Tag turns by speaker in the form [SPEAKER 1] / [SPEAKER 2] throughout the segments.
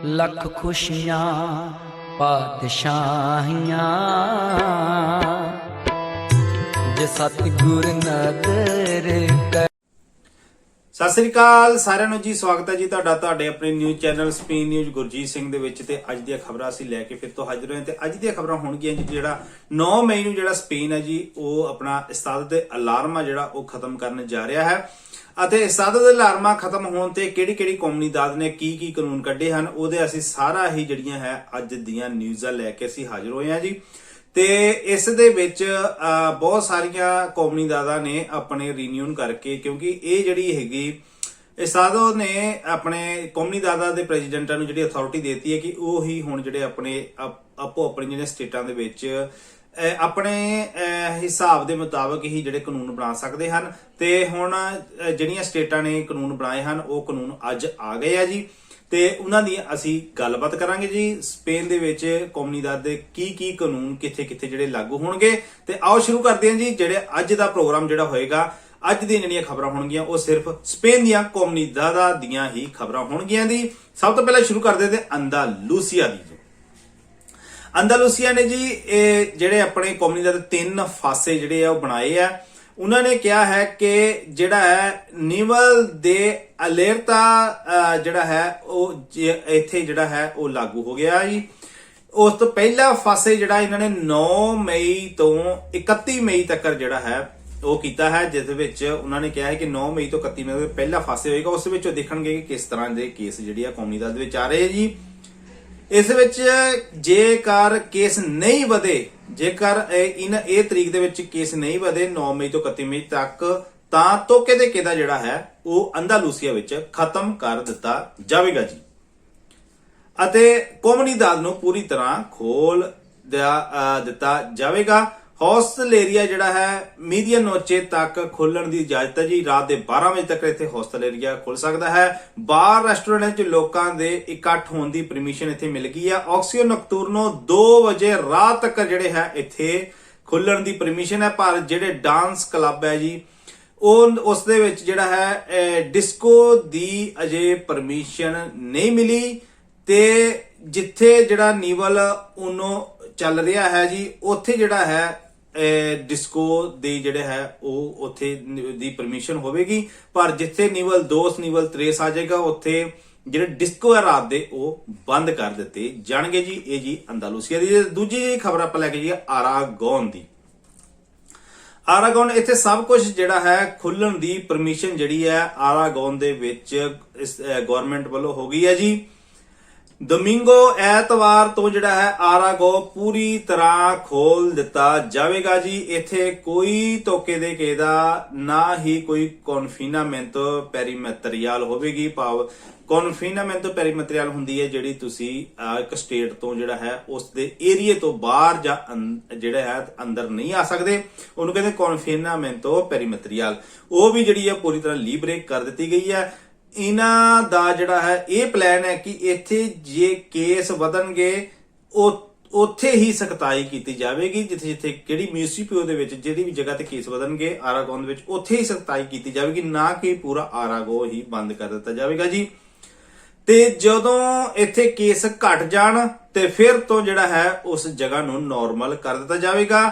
[SPEAKER 1] लख खुशियां पातशाहियां जे सतगुर नदर कर।
[SPEAKER 2] ਸਤਿ ਸ੍ਰੀ ਅਕਾਲ ਸਾਰਿਆਂ ਨੂੰ ਜੀ, ਸਵਾਗਤ ਹੈ ਜੀ ਤੁਹਾਡਾ ਤੁਹਾਡੇ ਆਪਣੇ news channel Spain news Gurjeet Singh ਦੇ ਵਿੱਚ। ਤੇ ਅੱਜ ਦੀਆਂ ਖਬਰਾਂ ਅਸੀਂ ਲੈ ਕੇ ਫਿਰ ਤੋਂ ਹਾਜ਼ਰ ਹੋਏ ਤੇ ਅੱਜ ਦੀਆਂ ਖਬਰਾਂ ਹੋਣਗੀਆਂ ਜੀ ਜਿਹੜਾ 9 ਮਈ ਨੂੰ ਜਿਹੜਾ ਸਪੇਨ ਹੈ ਜੀ ਉਹ ਆਪਣਾ ਇਸਤਾਦਤ ਦੇ ਅਲਾਰਮਾ ਜਿਹੜਾ ਉਹ ਖਤਮ ਕਰਨ ਜਾ ਰਿਹਾ ਹੈ। ਅਤੇ ਇਸਤਾਦਤ ਦੇ ਅਲਾਰਮਾ ਖਤਮ ਹੋਣ ਤੇ ਕਿਹੜੀ ਕੌਮੀਦਾਦ ਨੇ ਕੀ ਕਾਨੂੰਨ ਕੱਢੇ ਹਨ ਉਹਦੇ ਅਸੀਂ ਸਾਰਾ ਹੀ ਜਿਹੜੀਆਂ ਹੈ ਅੱਜ ਦੀਆਂ ਨਿਊਜ਼ਾਂ ਲੈ ਕੇ ਅਸੀਂ ਹਾਜ਼ਰ ਹੋਏ ਹਾਂ ਜੀ। ਤੇ ਇਸ ਦੇ ਵਿੱਚ ਬਹੁਤ ਸਾਰੀਆਂ ਕੌਮੀਦਾਦਾਂ ਨੇ ਆਪਣੇ ਰੀਨਿਊਨ ਕਰਕੇ, ਕਿਉਂਕਿ ਇਹ ਜਿਹੜੀ ਹੈਗੀ ਇਸਤਾਦੋ ਨੇ ਆਪਣੇ ਕੌਮੀਦਾਦਾਂ ਦੇ ਪ੍ਰੈਜ਼ੀਡੈਂਟਾਂ ਨੂੰ ਜਿਹੜੀ ਅਥਾਰਟੀ ਦੇਤੀ ਹੈ ਕਿ ਉਹ ਹੀ ਹੁਣ ਜਿਹੜੇ ਆਪਣੇ ਆਪੋ ਆਪਣੇ ਜਿਹੜੇ ਸਟੇਟਾਂ ਦੇ ਵਿੱਚ ਆਪਣੇ ਹਿਸਾਬ ਦੇ ਮੁਤਾਬਕ ਹੀ ਜਿਹੜੇ ਕਾਨੂੰਨ ਬਣਾ ਸਕਦੇ ਹਨ। ਤੇ ਹੁਣ ਜਿਹੜੀਆਂ ਸਟੇਟਾਂ ਨੇ ਕਾਨੂੰਨ ਬਣਾਏ ਹਨ ਉਹ ਕਾਨੂੰਨ ਅੱਜ ਆ ਗਏ ਆ ਜੀ। ਤੇ ਉਹਨਾਂ ਦੀ ਅਸੀਂ ਗੱਲਬਾਤ ਕਰਾਂਗੇ ਜੀ। ਸਪੇਨ ਦੇ ਵਿੱਚ ਕੌਮੀਦਾਦ ਦੇ ਕੀ ਕਾਨੂੰਨ ਕਿੱਥੇ ਜਿਹੜੇ ਲਾਗੂ ਹੋਣਗੇ। ਤੇ ਆਓ ਸ਼ੁਰੂ ਕਰਦੇ ਹਾਂ ਜੀ। ਜਿਹੜੇ ਅੱਜ ਦਾ ਪ੍ਰੋਗਰਾਮ ਜਿਹੜਾ ਹੋਏਗਾ, ਅੱਜ ਦੀਆਂ ਜਿਹੜੀਆਂ ਖਬਰਾਂ ਹੋਣਗੀਆਂ ਉਹ ਸਿਰਫ ਸਪੇਨ ਦੀਆਂ ਕੌਮੀਦਾਦਾਂ ਦੀਆਂ ਹੀ ਖਬਰਾਂ ਹੋਣਗੀਆਂ ਦੀ। ਸਭ ਤੋਂ ਪਹਿਲਾਂ ਸ਼ੁਰੂ ਕਰਦੇ ਤੇ ਅੰਦਾਲੂਸੀਆ ਦੀ। ਅੰਦਾਲੂਸੀਆ ਨੇ ਜੀ ਇਹ ਜਿਹੜੇ ਆਪਣੇ ਕੌਮੀਦਾਦ ਦੇ 3 ਫਾਸੇ ਜਿਹੜੇ ਆ ਉਹ ਬਣਾਏ ਆ। ਉਹਨਾਂ ਨੇ ਕਿਹਾ ਹੈ ਕਿ ਜਿਹੜਾ ਹੈ ਨਿਵਲ ਦੇ ਅਲੇਰਤਾ ਜਿਹੜਾ ਹੈ ਉਹ ਇੱਥੇ ਜਿਹੜਾ ਹੈ ਉਹ ਲਾਗੂ ਹੋ ਗਿਆ ਜੀ। ਉਸ ਤੋਂ ਪਹਿਲਾ ਫਾਸੇ ਜਿਹੜਾ ਇਹਨਾਂ ਨੇ 9 ਮਈ ਤੋਂ 31 ਮਈ ਤੱਕ ਜਿਹੜਾ ਹੈ ਉਹ ਕੀਤਾ ਹੈ, ਜਿਸ ਵਿੱਚ ਉਹਨਾਂ ਨੇ ਕਿਹਾ ਹੈ ਕਿ 9 ਮਈ ਤੋਂ 31 ਮਈ ਤੱਕ ਪਹਿਲਾ ਫਾਸੇ ਹੋਏਗਾ। ਉਸ ਵਿੱਚ ਉਹ ਦੇਖਣਗੇ ਕਿ ਕਿਸ ਤਰ੍ਹਾਂ ਦੇ ਕੇਸ ਜਿਹੜੀ ਆ ਕੌਮੀਦਾਦ ਦੇ ਵਿੱਚ ਆ ਰਹੇ ਜੀ। ਇਸ ਵਿੱਚ ਜੇਕਰ ਕੇਸ ਨਹੀਂ ਵਧੇ, ਜੇਕਰ ਇਹ ਤਰੀਕ ਦੇ ਵਿੱਚ ਕੇਸ ਨਹੀਂ ਵਧੇ 9 ਮਈ ਤੋਂ 31 ਮਈ ਤੱਕ, ਤਾਂ ਤੋਕੇ ਦੇ ਕੇਦਾ ਜਿਹੜਾ ਹੈ ਉਹ ਅੰਦਾਲੂਸੀਆ ਵਿੱਚ ਖਤਮ ਕਰ ਦਿੱਤਾ ਜਾਵੇਗਾ ਜੀ। ਅਤੇ ਕੌਮੀਦਾਦ ਨੂੰ ਪੂਰੀ ਤਰ੍ਹਾਂ ਖੋਲ ਦਿੱਤਾ ਜਾਵੇਗਾ। ਹੋਸਟਲ ਏਰੀਆ ਜਿਹੜਾ ਹੈ ਮੀਡੀਆ ਨੋਚੇ ਤੱਕ ਖੋਲਣ ਦੀ ਇਜਾਜ਼ਤ ਹੈ ਜੀ। ਰਾਤ ਦੇ 12 ਵਜੇ ਤੱਕ ਇੱਥੇ ਹੋਸਟਲ ਏਰੀਆ ਖੁੱਲ ਸਕਦਾ ਹੈ। ਬਾਰ ਰੈਸਟੋਰੈਂਟ 'ਚ ਲੋਕਾਂ ਦੇ ਇਕੱਠ ਹੋਣ ਦੀ ਪਰਮਿਸ਼ਨ ਇੱਥੇ ਮਿਲ ਗਈ ਹੈ। ਆਕਸੀਓ ਨਕਤੂਰਨੋ 2 ਵਜੇ ਰਾਤ ਤੱਕ ਜਿਹੜੇ ਹੈ ਇੱਥੇ ਖੁੱਲਣ ਦੀ ਪਰਮਿਸ਼ਨ ਹੈ। ਪਰ ਜਿਹੜੇ ਡਾਂਸ ਕਲੱਬ ਹੈ ਜੀ ਉਹ ਉਸ ਦੇ ਵਿੱਚ ਜਿਹੜਾ ਹੈ ਡਿਸਕੋ ਦੀ ਅਜੇ ਪਰਮਿਸ਼ਨ ਨਹੀਂ ਮਿਲੀ। ਤੇ ਜਿੱਥੇ ਜਿਹੜਾ ਨੀਵਲ ਉਨੋ ਚੱਲ ਰਿਹਾ ਹੈ ਜੀ ਉੱਥੇ ਜਿਹੜਾ ਹੈ ਡਿਸਕੋ ਦੀ ਜਿਹੜੇ ਹੈ ਉਹ ਉੱਥੇ ਦੀ ਪਰਮਿਸ਼ਨ ਹੋਵੇਗੀ। ਪਰ ਜਿੱਥੇ ਨਿਵਲ 2 ਨਿਵਲ 3 ਆ ਜਾਏਗਾ ਉੱਥੇ ਜਿਹੜੇ ਡਿਸਕੋ ਹੈ ਰਾਤ ਦੇ ਉਹ ਬੰਦ ਕਰ ਦਿੱਤੇ ਜਾਣਗੇ ਜੀ। ਇਹ ਜੀ ਅੰਦਾਲੂਸੀਆ ਦੀ। ਦੂਜੀ ਖਬਰ ਆਪਾਂ ਲੈ ਕੇ ਜੀ ਆਰਾਗੋਨ ਦੀ। ਆਰਾਗੋਨ ਇੱਥੇ ਸਭ ਕੁਝ ਜਿਹੜਾ ਹੈ ਖੁੱਲਣ ਦੀ ਪਰਮਿਸ਼ਨ ਜਿਹੜੀ ਹੈ ਆਰਾਗੋਨ ਦੇ ਵਿੱਚ ਗਵਰਨਮੈਂਟ ਵੱਲੋਂ ਹੋ ਗਈ ਹੈ ਜੀ। ਡੋਮਿੰਗੋ ਐਤਵਾਰ ਤੋਂ ਜਿਹੜਾ ਹੈ ਆਰਾਗੋ ਪੂਰੀ ਤਰ੍ਹਾਂ ਖੋਲ ਦਿੱਤਾ ਜਾਵੇਗਾ ਜੀ। ਇੱਥੇ ਕੋਈ ਤੋਕੇ ਦੇ ਕੇਦਾ ਨਾ ਹੀ ਕੋਈ ਕਨਫੀਨਾਮੈਂਟੋ ਪੈਰੀਮੈਟਰੀਅਲ ਹੋਵੇਗੀ। ਭਾਵ ਕਨਫੀਨਾਮੈਂਟੋ ਪੈਰੀਮੈਟਰੀਅਲ ਹੁੰਦੀ ਹੈ ਜਿਹੜੀ ਤੁਸੀਂ ਇੱਕ ਸਟੇਟ ਤੋਂ ਜਿਹੜਾ ਹੈ ਉਸ ਦੇ ਏਰੀਏ ਤੋਂ ਬਾਹਰ ਜਾਂ ਜਿਹੜਾ ਹੈ ਅੰਦਰ ਨਹੀਂ ਆ ਸਕਦੇ, ਉਹਨੂੰ ਕਹਿੰਦੇ ਕਨਫੀਨਾਮੈਂਟੋ ਪੈਰੀਮੈਟਰੀਅਲ। ਉਹ ਵੀ ਜਿਹੜੀ ਹੈ ਪੂਰੀ ਤਰ੍ਹਾਂ ਲੀਬਰੇਕ ਕਰ ਦਿੱਤੀ ਗਈ ਹੈ। ਇਹਨਾਂ ਦਾ ਜਿਹੜਾ ਹੈ ਇਹ ਪਲਾਨ ਹੈ ਕਿ ਇੱਥੇ ਜੇ ਕੇਸ ਵਧਣਗੇ ਉੱਥੇ ਹੀ ਸਖਤਾਈ ਕੀਤੀ ਜਾਵੇਗੀ। ਜਿੱਥੇ ਕਿਹੜੀ ਮਿਊਨਿਸਪੈਲਿਟੀ ਦੇ ਵਿੱਚ ਜਿਹੜੀ ਵੀ ਜਗ੍ਹਾ ਤੇ ਕੇਸ ਵਧਣਗੇ ਆਰਾਗੋਨ ਦੇ ਵਿੱਚ ਉੱਥੇ ਹੀ ਸਖਤਾਈ ਕੀਤੀ ਜਾਵੇਗੀ, ਨਾ ਕਿ ਪੂਰਾ ਆਰਾਗੋ ਹੀ ਬੰਦ ਕਰ ਦਿੱਤਾ ਜਾਵੇਗਾ ਜੀ। ਤੇ ਜਦੋਂ ਇੱਥੇ ਕੇਸ ਘਟ ਜਾਣ ਤੇ ਫਿਰ ਤੋਂ ਜਿਹੜਾ ਹੈ ਉਸ ਜਗ੍ਹਾ ਨੂੰ ਨਾਰਮਲ ਕਰ ਦਿੱਤਾ ਜਾਵੇਗਾ।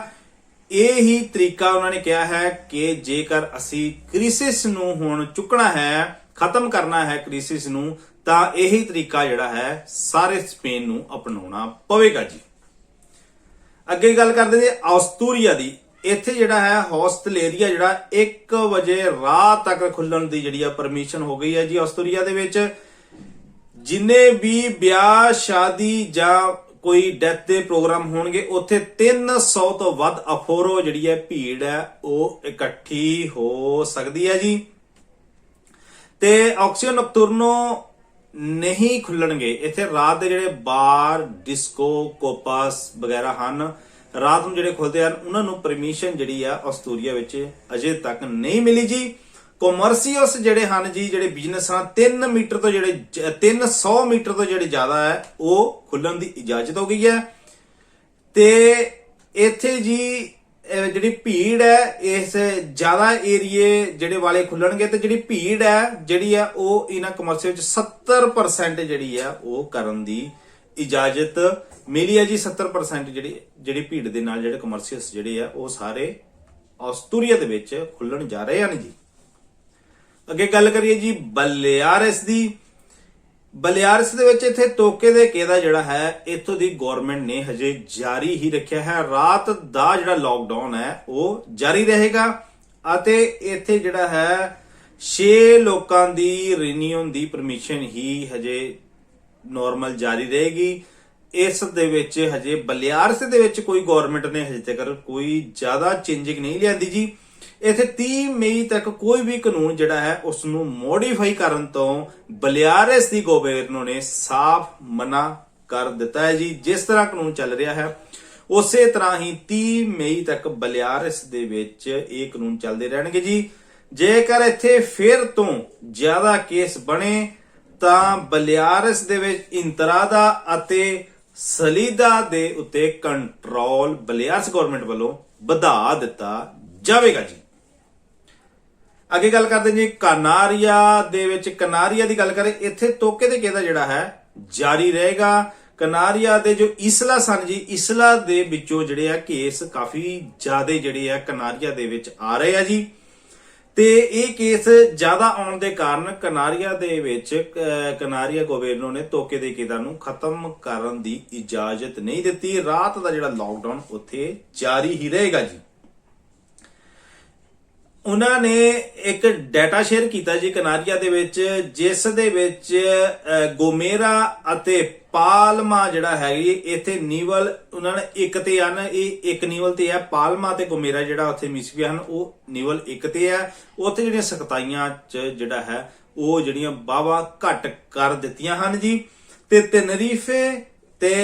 [SPEAKER 2] ਇਹ ਹੀ ਤਰੀਕਾ ਉਹਨਾਂ ਨੇ ਕਿਹਾ ਹੈ ਕਿ ਜੇਕਰ ਅਸੀਂ ਕ੍ਰਿਸਿਸ ਨੂੰ ਹੁਣ ਚੁੱਕਣਾ ਹੈ, ਖਤਮ ਕਰਨਾ ਹੈ ਕ੍ਰਿਸਿਸ ਨੂੰ, ਤਾਂ ਇਹੀ ਤਰੀਕਾ ਜਿਹੜਾ ਹੈ ਸਾਰੇ ਸਪੇਨ ਨੂੰ ਅਪਣਾਉਣਾ ਪਵੇਗਾ ਜੀ। ਅੱਗੇ ਗੱਲ ਕਰਦੇ ਜੀ ਆਸਤੂਰੀਆ ਦੀ। ਇੱਥੇ ਜਿਹੜਾ ਹੈ ਹੋਸਟਲ ਏਰੀਆ ਜਿਹੜਾ 1 ਵਜੇ ਰਾਤ ਤੱਕ ਖੁੱਲਣ ਦੀ ਜਿਹੜੀ ਆ ਪਰਮਿਸ਼ਨ ਹੋ ਗਈ ਹੈ ਜੀ। ਆਸਤੂਰੀਆ ਦੇ ਵਿੱਚ ਜਿੰਨੇ ਵੀ ਵਿਆਹ ਸ਼ਾਦੀ ਜਾਂ ਕੋਈ ਡੈਥ ਦੇ ਪ੍ਰੋਗਰਾਮ ਹੋਣਗੇ ਉੱਥੇ 300 ਤੋਂ ਵੱਧ ਅਫੋਰੋ ਜਿਹੜੀ ਹੈ ਭੀੜ ਹੈ ਉਹ ਇਕੱਠੀ ਹੋ ਸਕਦੀ ਹੈ ਜੀ। ਤੇ ਆਕਸੀਓ ਨਕਤੂਰਨੋ ਨਹੀਂ ਖੁੱਲਣਗੇ। ਇੱਥੇ ਰਾਤ ਦੇ ਜਿਹੜੇ ਬਾਰ ਡਿਸਕੋ ਕੋਪਾਸ ਵਗੈਰਾ ਹਨ ਰਾਤ ਨੂੰ ਜਿਹੜੇ ਖੁੱਲਦੇ ਹਨ ਉਹਨਾਂ ਨੂੰ ਪਰਮਿਸ਼ਨ ਜਿਹੜੀ ਆ ਆਸਤੂਰੀਆ ਵਿੱਚ ਅਜੇ ਤੱਕ ਨਹੀਂ ਮਿਲੀ ਜੀ। ਕਮਰਸ਼ੀਅਲਸ ਜਿਹੜੇ ਹਨ ਜੀ, ਜਿਹੜੇ ਬਿਜ਼ਨਸ ਹਨ 300 ਮੀਟਰ ਤੋਂ ਜਿਹੜੇ ਜ਼ਿਆਦਾ ਹੈ ਉਹ ਖੁੱਲਣ ਦੀ ਇਜਾਜ਼ਤ ਹੋ ਗਈ ਹੈ। ਤੇ ਇੱਥੇ ਜੀ ਜਿਹੜੀ ਭੀੜ ਹੈ ਇਸ ਜ਼ਿਆਦਾ ਏਰੀਏ ਜਿਹੜੇ ਵਾਲੇ ਖੁੱਲਣਗੇ ਤੇ ਜਿਹੜੀ ਭੀੜ ਹੈ ਜਿਹੜੀ ਆ ਉਹ ਇਹਨਾਂ ਕਮਰਸ਼ੀਅਲ ਚ 70% ਜਿਹੜੀ ਆ ਉਹ ਕਰਨ ਦੀ ਇਜਾਜ਼ਤ ਮਿਲੀ ਹੈ ਜੀ। 70% ਜਿਹੜੀ ਭੀੜ ਦੇ ਨਾਲ ਜਿਹੜੇ ਕਮਰਸ਼ੀਅਲਸ ਜਿਹੜੇ ਆ ਉਹ ਸਾਰੇ ਆਸਟਰੀਆ ਦੇ ਵਿੱਚ ਖੁੱਲਣ ਜਾ ਰਹੇ ਹਨ ਜੀ। ਅੱਗੇ ਗੱਲ ਕਰੀਏ ਜੀ ਬਲਿਆਰਸ ਦੀ। ਬਲਿਆਰਸ ਦੇ ਵਿੱਚ ਇੱਥੇ ਟੋਕੇ ਦੇ ਕੇਦਾ ਜਿਹੜਾ ਹੈ ਇੱਥੋਂ ਦੀ ਗਵਰਨਮੈਂਟ ਨੇ ਹਜੇ ਜਾਰੀ ਹੀ ਰੱਖਿਆ ਹੈ। ਰਾਤ ਦਾ ਜਿਹੜਾ ਲੋਕਡਾਊਨ ਹੈ ਉਹ ਜਾਰੀ ਰਹੇਗਾ ਅਤੇ ਇੱਥੇ ਜਿਹੜਾ ਹੈ 6 ਲੋਕਾਂ ਦੀ ਰਿਨਿਊਨ ਦੀ ਪਰਮਿਸ਼ਨ ਹੀ ਹਜੇ ਨਾਰਮਲ ਜਾਰੀ ਰਹੇਗੀ। ਇਸ ਦੇ ਵਿੱਚ ਹਜੇ ਬਲਿਆਰਸ ਦੇ ਵਿੱਚ ਕੋਈ ਗਵਰਨਮੈਂਟ ਨੇ ਹਜੇ ਤੱਕ ਕੋਈ ਜ਼ਿਆਦਾ ਚੇਂਜਿੰਗ ਨਹੀਂ ਲਿਆਂਦੀ ਜੀ। ਇੱਥੇ 30 ਮਈ ਤੱਕ ਕੋਈ ਵੀ ਕਾਨੂੰਨ ਜਿਹੜਾ ਹੈ ਉਸ ਨੂੰ ਮੋਡੀਫਾਈ ਕਰਨ ਤੋਂ ਬਲਿਆਰਸ ਦੀ ਗਵਰਨਰ ਨੇ ਸਾਫ਼ ਮਨਾ ਕਰ ਦਿੱਤਾ ਹੈ ਜੀ। ਜਿਸ ਤਰ੍ਹਾਂ ਕਾਨੂੰਨ ਚੱਲ ਰਿਹਾ ਹੈ ਉਸੇ ਤਰ੍ਹਾਂ ਹੀ 30 ਮਈ ਤੱਕ ਬਲਿਆਰਸ ਦੇ ਵਿੱਚ ਇਹ ਕਾਨੂੰਨ ਚੱਲਦੇ ਰਹਿਣਗੇ ਜੀ। ਜੇਕਰ ਇੱਥੇ ਫਿਰ ਤੋਂ ਜ਼ਿਆਦਾ ਕੇਸ ਬਣੇ ਤਾਂ ਬਲਿਆਰਸ ਦੇ ਵਿੱਚ ਇੰਤਰਾਦਾ ਅਤੇ ਸਲੀਦਾ ਦੇ ਉੱਤੇ ਕੰਟਰੋਲ ਬਲਿਆਰਸ ਗਵਰਨਮੈਂਟ ਵੱਲੋਂ ਵਧਾ ਦਿੱਤਾ ਜਾਵੇਗਾ ਜੀ। ਅੱਗੇ ਗੱਲ ਕਰਦੇ ਜੀ ਕਨਾਰੀਆ ਦੇ ਵਿੱਚ। ਕਨਾਰੀਆ ਦੀ ਗੱਲ ਕਰੇ ਇੱਥੇ ਟੋਕੇ ਦੇ ਕੇਦਾ ਜਿਹੜਾ ਹੈ ਜਾਰੀ ਰਹੇਗਾ। ਕਨਾਰੀਆ ਦੇ ਜੋ ਇਸਲਾ ਸਨ ਜੀ, ਇਸਲਾ ਦੇ ਵਿੱਚੋਂ ਜਿਹੜੇ ਆ ਕੇਸ ਕਾਫੀ ਜ਼ਿਆਦਾ ਜਿਹੜੇ ਆ ਕਨਾਰੀਆ ਦੇ ਵਿੱਚ ਆ ਰਹੇ ਆ ਜੀ ਤੇ ਇਹ ਕੇਸ ਜ਼ਿਆਦਾ ਆਉਣ ਦੇ ਕਾਰਨ ਕਨਾਰੀਆ ਦੇ ਵਿੱਚ ਕਨਾਰੀਆ ਗਵਰਨਰ ਨੇ ਟੋਕੇ ਦੇ ਕੇਦਾ ਨੂੰ ਖਤਮ ਕਰਨ ਦੀ ਇਜਾਜ਼ਤ ਨਹੀਂ ਦਿੱਤੀ। ਰਾਤ ਦਾ ਜਿਹੜਾ ਲਾਕਡਾਊਨ ਉੱਥੇ ਜਾਰੀ ਹੀ ਰਹੇਗਾ ਜੀ। ਉਹਨਾਂ ਨੇ ਇੱਕ ਡਾਟਾ ਸ਼ੇਅਰ ਕੀਤਾ ਜੀ ਕਨਾਰੀਆ ਦੇ ਵਿੱਚ, ਜਿਸ ਦੇ ਵਿੱਚ ਗੋਮੇਰਾ ਅਤੇ ਪਾਲਮਾ ਜਿਹੜਾ ਹੈਗੀ ਇੱਥੇ ਨੀਵਲ ਉਹਨਾਂ ਨੇ ਇੱਕ ਤੇ ਹਨ। ਇਹ ਇੱਕ ਨੀਵਲ ਤੇ ਹੈ, ਪਾਲਮਾ ਤੇ ਗੋਮੇਰਾ ਜਿਹੜਾ ਉੱਥੇ ਮਿਸਵੀ ਹਨ ਉਹ ਨੀਵਲ ਇੱਕ ਤੇ ਹੈ। ਉੱਥੇ ਜਿਹੜੀਆਂ ਸਖਤਾਈਆਂ ਚ ਜਿਹੜਾ ਹੈ ਉਹ ਜਿਹੜੀਆਂ ਬਾਵਾ ਘੱਟ ਕਰ ਦਿੱਤੀਆਂ ਹਨ ਜੀ। ਤੇ ਤਨਰੀਫੇ ਤੇ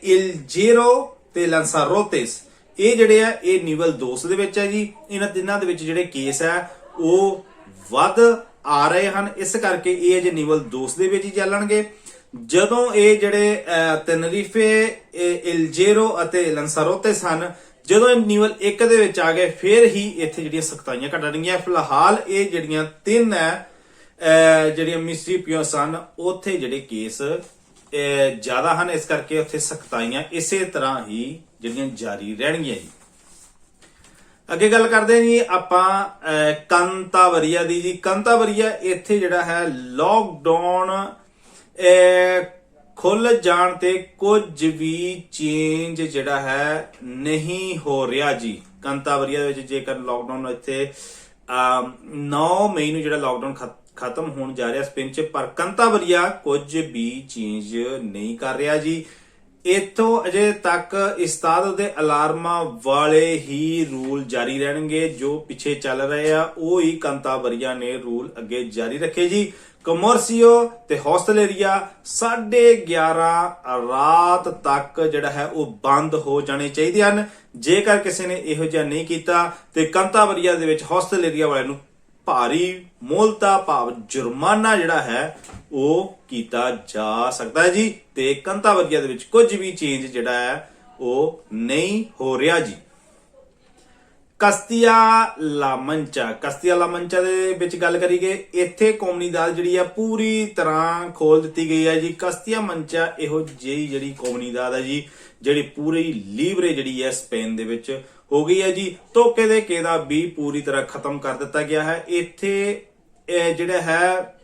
[SPEAKER 2] ਇਲਜੇਰੋ ਤੇ ਲਾਂਸਾਰੋਤੇਸ ਇਹ ਜਿਹੜੇ ਆ ਇਹ ਨੀਵਲ 2 ਦੇ ਵਿੱਚ ਹੈ ਜੀ। ਇਹਨਾਂ ਤਿੰਨਾਂ ਦੇ ਵਿੱਚ ਜਿਹੜੇ ਕੇਸ ਹੈ ਉਹ ਵੱਧ ਆ ਰਹੇ ਹਨ, ਇਸ ਕਰਕੇ ਇਹ ਜੇ ਨੀਵਲ 2 ਦੇ ਵਿੱਚ ਹੀ ਚੱਲਣਗੇ। ਜਦੋਂ ਇਹ ਜਿਹੜੇ ਤਨਰੀਫੇ ਇਲਜੇਰੋ ਅਤੇ ਲਾਂਸਾਰੋਤੇਸ ਹਨ, ਜਦੋਂ ਇਹ ਨੀਵਲ 1 ਦੇ ਵਿੱਚ ਆ ਗਏ ਫਿਰ ਹੀ ਇੱਥੇ ਜਿਹੜੀਆਂ ਸਖਤਾਈਆਂ ਘਟਣਗੀਆਂ। ਫਿਲਹਾਲ ਇਹ ਜਿਹੜੀਆਂ 3 ਹੈ ਜਿਹੜੀਆਂ ਮਿਸਟਰੀਪੀਓ ਸਨ ਉੱਥੇ ਜਿਹੜੇ ਕੇਸ ਜ਼ਿਆਦਾ ਹਨ, ਇਸ ਕਰਕੇ ਉੱਥੇ ਸਖਤਾਈਆਂ ਇਸੇ ਤਰ੍ਹਾਂ ਹੀ ਜਿਹੜੀਆਂ ਜਾਰੀ ਰਹਿਣਗੀਆਂ ਜੀ। ਅੱਗੇ ਗੱਲ ਕਰਦੇ ਜੀ ਆਪਾਂ ਕੰਤਾਵਰੀਆ ਦੀ ਜੀ। ਕੰਤਾਵਰੀਆ ਇੱਥੇ ਜਿਹੜਾ ਹੈ ਲੋਕਡਾਊਨ ਖੁੱਲ ਜਾਣ ਤੇ ਕੁਝ ਵੀ ਚੇਂਜ ਜਿਹੜਾ ਹੈ ਨਹੀਂ ਹੋ ਰਿਹਾ ਜੀ। ਕੰਤਾਵਰੀਆ ਦੇ ਵਿੱਚ ਜੇਕਰ ਲੋਕਡਾਊਨ ਇੱਥੇ 9 ਮਈ ਨੂੰ ਜਿਹੜਾ ਲੋਕਡਾਊਨ ਖਤਮ ਹੋਣ ਜਾ ਰਿਹਾ ਸਪੇਨ ਚ, ਪਰ ਕੰਤਾਵਰੀਆ ਕੁਝ ਵੀ ਚੇਂਜ ਨਹੀਂ ਕਰ ਰਿਹਾ ਜੀ। ਇੱਥੋਂ ਅਜੇ ਤੱਕ ਇਸਤਾਦ ਦੇ ਅਲਾਰਮਾਂ ਵਾਲੇ ਹੀ ਰੂਲ ਜਾਰੀ ਰਹਿਣਗੇ ਜੋ ਪਿੱਛੇ ਚੱਲ ਰਹੇ ਆ, ਉਹ ਹੀ ਕੰਤਾਵਰੀਆ ਨੇ ਰੂਲ ਅੱਗੇ ਜਾਰੀ ਰੱਖੇ ਜੀ। ਕਮਰਸੀਓ ਤੇ ਹੋਸਟਲੇਰੀਆ 11:30 ਰਾਤ ਤੱਕ ਜਿਹੜਾ ਹੈ ਉਹ ਬੰਦ ਹੋ ਜਾਣੇ ਚਾਹੀਦੇ ਹਨ। ਜੇਕਰ ਕਿਸੇ ਨੇ ਇਹੋ ਜਿਹਾ ਨਹੀਂ ਕੀਤਾ ਤੇ ਕੰਤਾਵਰੀਆ ਦੇ ਵਿੱਚ ਹੋਸਟਲੇਰੀਆ ਵਾਲਿਆਂ ਨੂੰ ਭਾਰੀ ਮੋਲਤਾ ਭਾਵ ਜੁਰਮਾਨਾ ਜਿਹੜਾ ਹੈ ਉਹ ਕੀਤਾ ਜਾ ਸਕਦਾ ਹੈ ਜੀ। ਤੇ ਕੰਤਾਵਰੀਆ ਦੇ ਵਿੱਚ ਕੁਝ ਵੀ ਚੇਂਜ ਜਿਹੜਾ ਹੈ ਉਹ ਨਹੀਂ ਹੋ ਰਿਹਾ ਜੀ। ਕਸਤੀਆ ਲਾ ਮੰਚਾ ਦੇ ਵਿੱਚ ਗੱਲ ਕਰੀਏ, ਇੱਥੇ ਕੌਮੀ ਅਦਾਲਤ ਜਿਹੜੀ ਆ ਪੂਰੀ ਤਰ੍ਹਾਂ ਖੋਲ ਦਿੱਤੀ ਗਈ ਹੈ ਜੀ। ਕਸਤੀਆ ਮੰਚਾ ਇਹੋ ਜਿਹੀ ਜਿਹੜੀ ਕੌਮੀ ਅਦਾਲਤ ਹੈ ਜੀ ਜਿਹੜੀ ਪੂਰੀ ਲੀਵਰੇ ਜਿਹੜੀ ਹੈ ਸਪੇਨ ਦੇ ਵਿੱਚ ਹੋ ਗਈ ਹੈ ਜੀ। ਧੋਖੇ ਦੇ ਕੇਦਾ ਵੀ ਪੂਰੀ ਤਰ੍ਹਾਂ ਖਤਮ ਕਰ ਦਿੱਤਾ ਗਿਆ ਹੈ। ਇੱਥੇ ਜਿਹੜਾ ਹੈ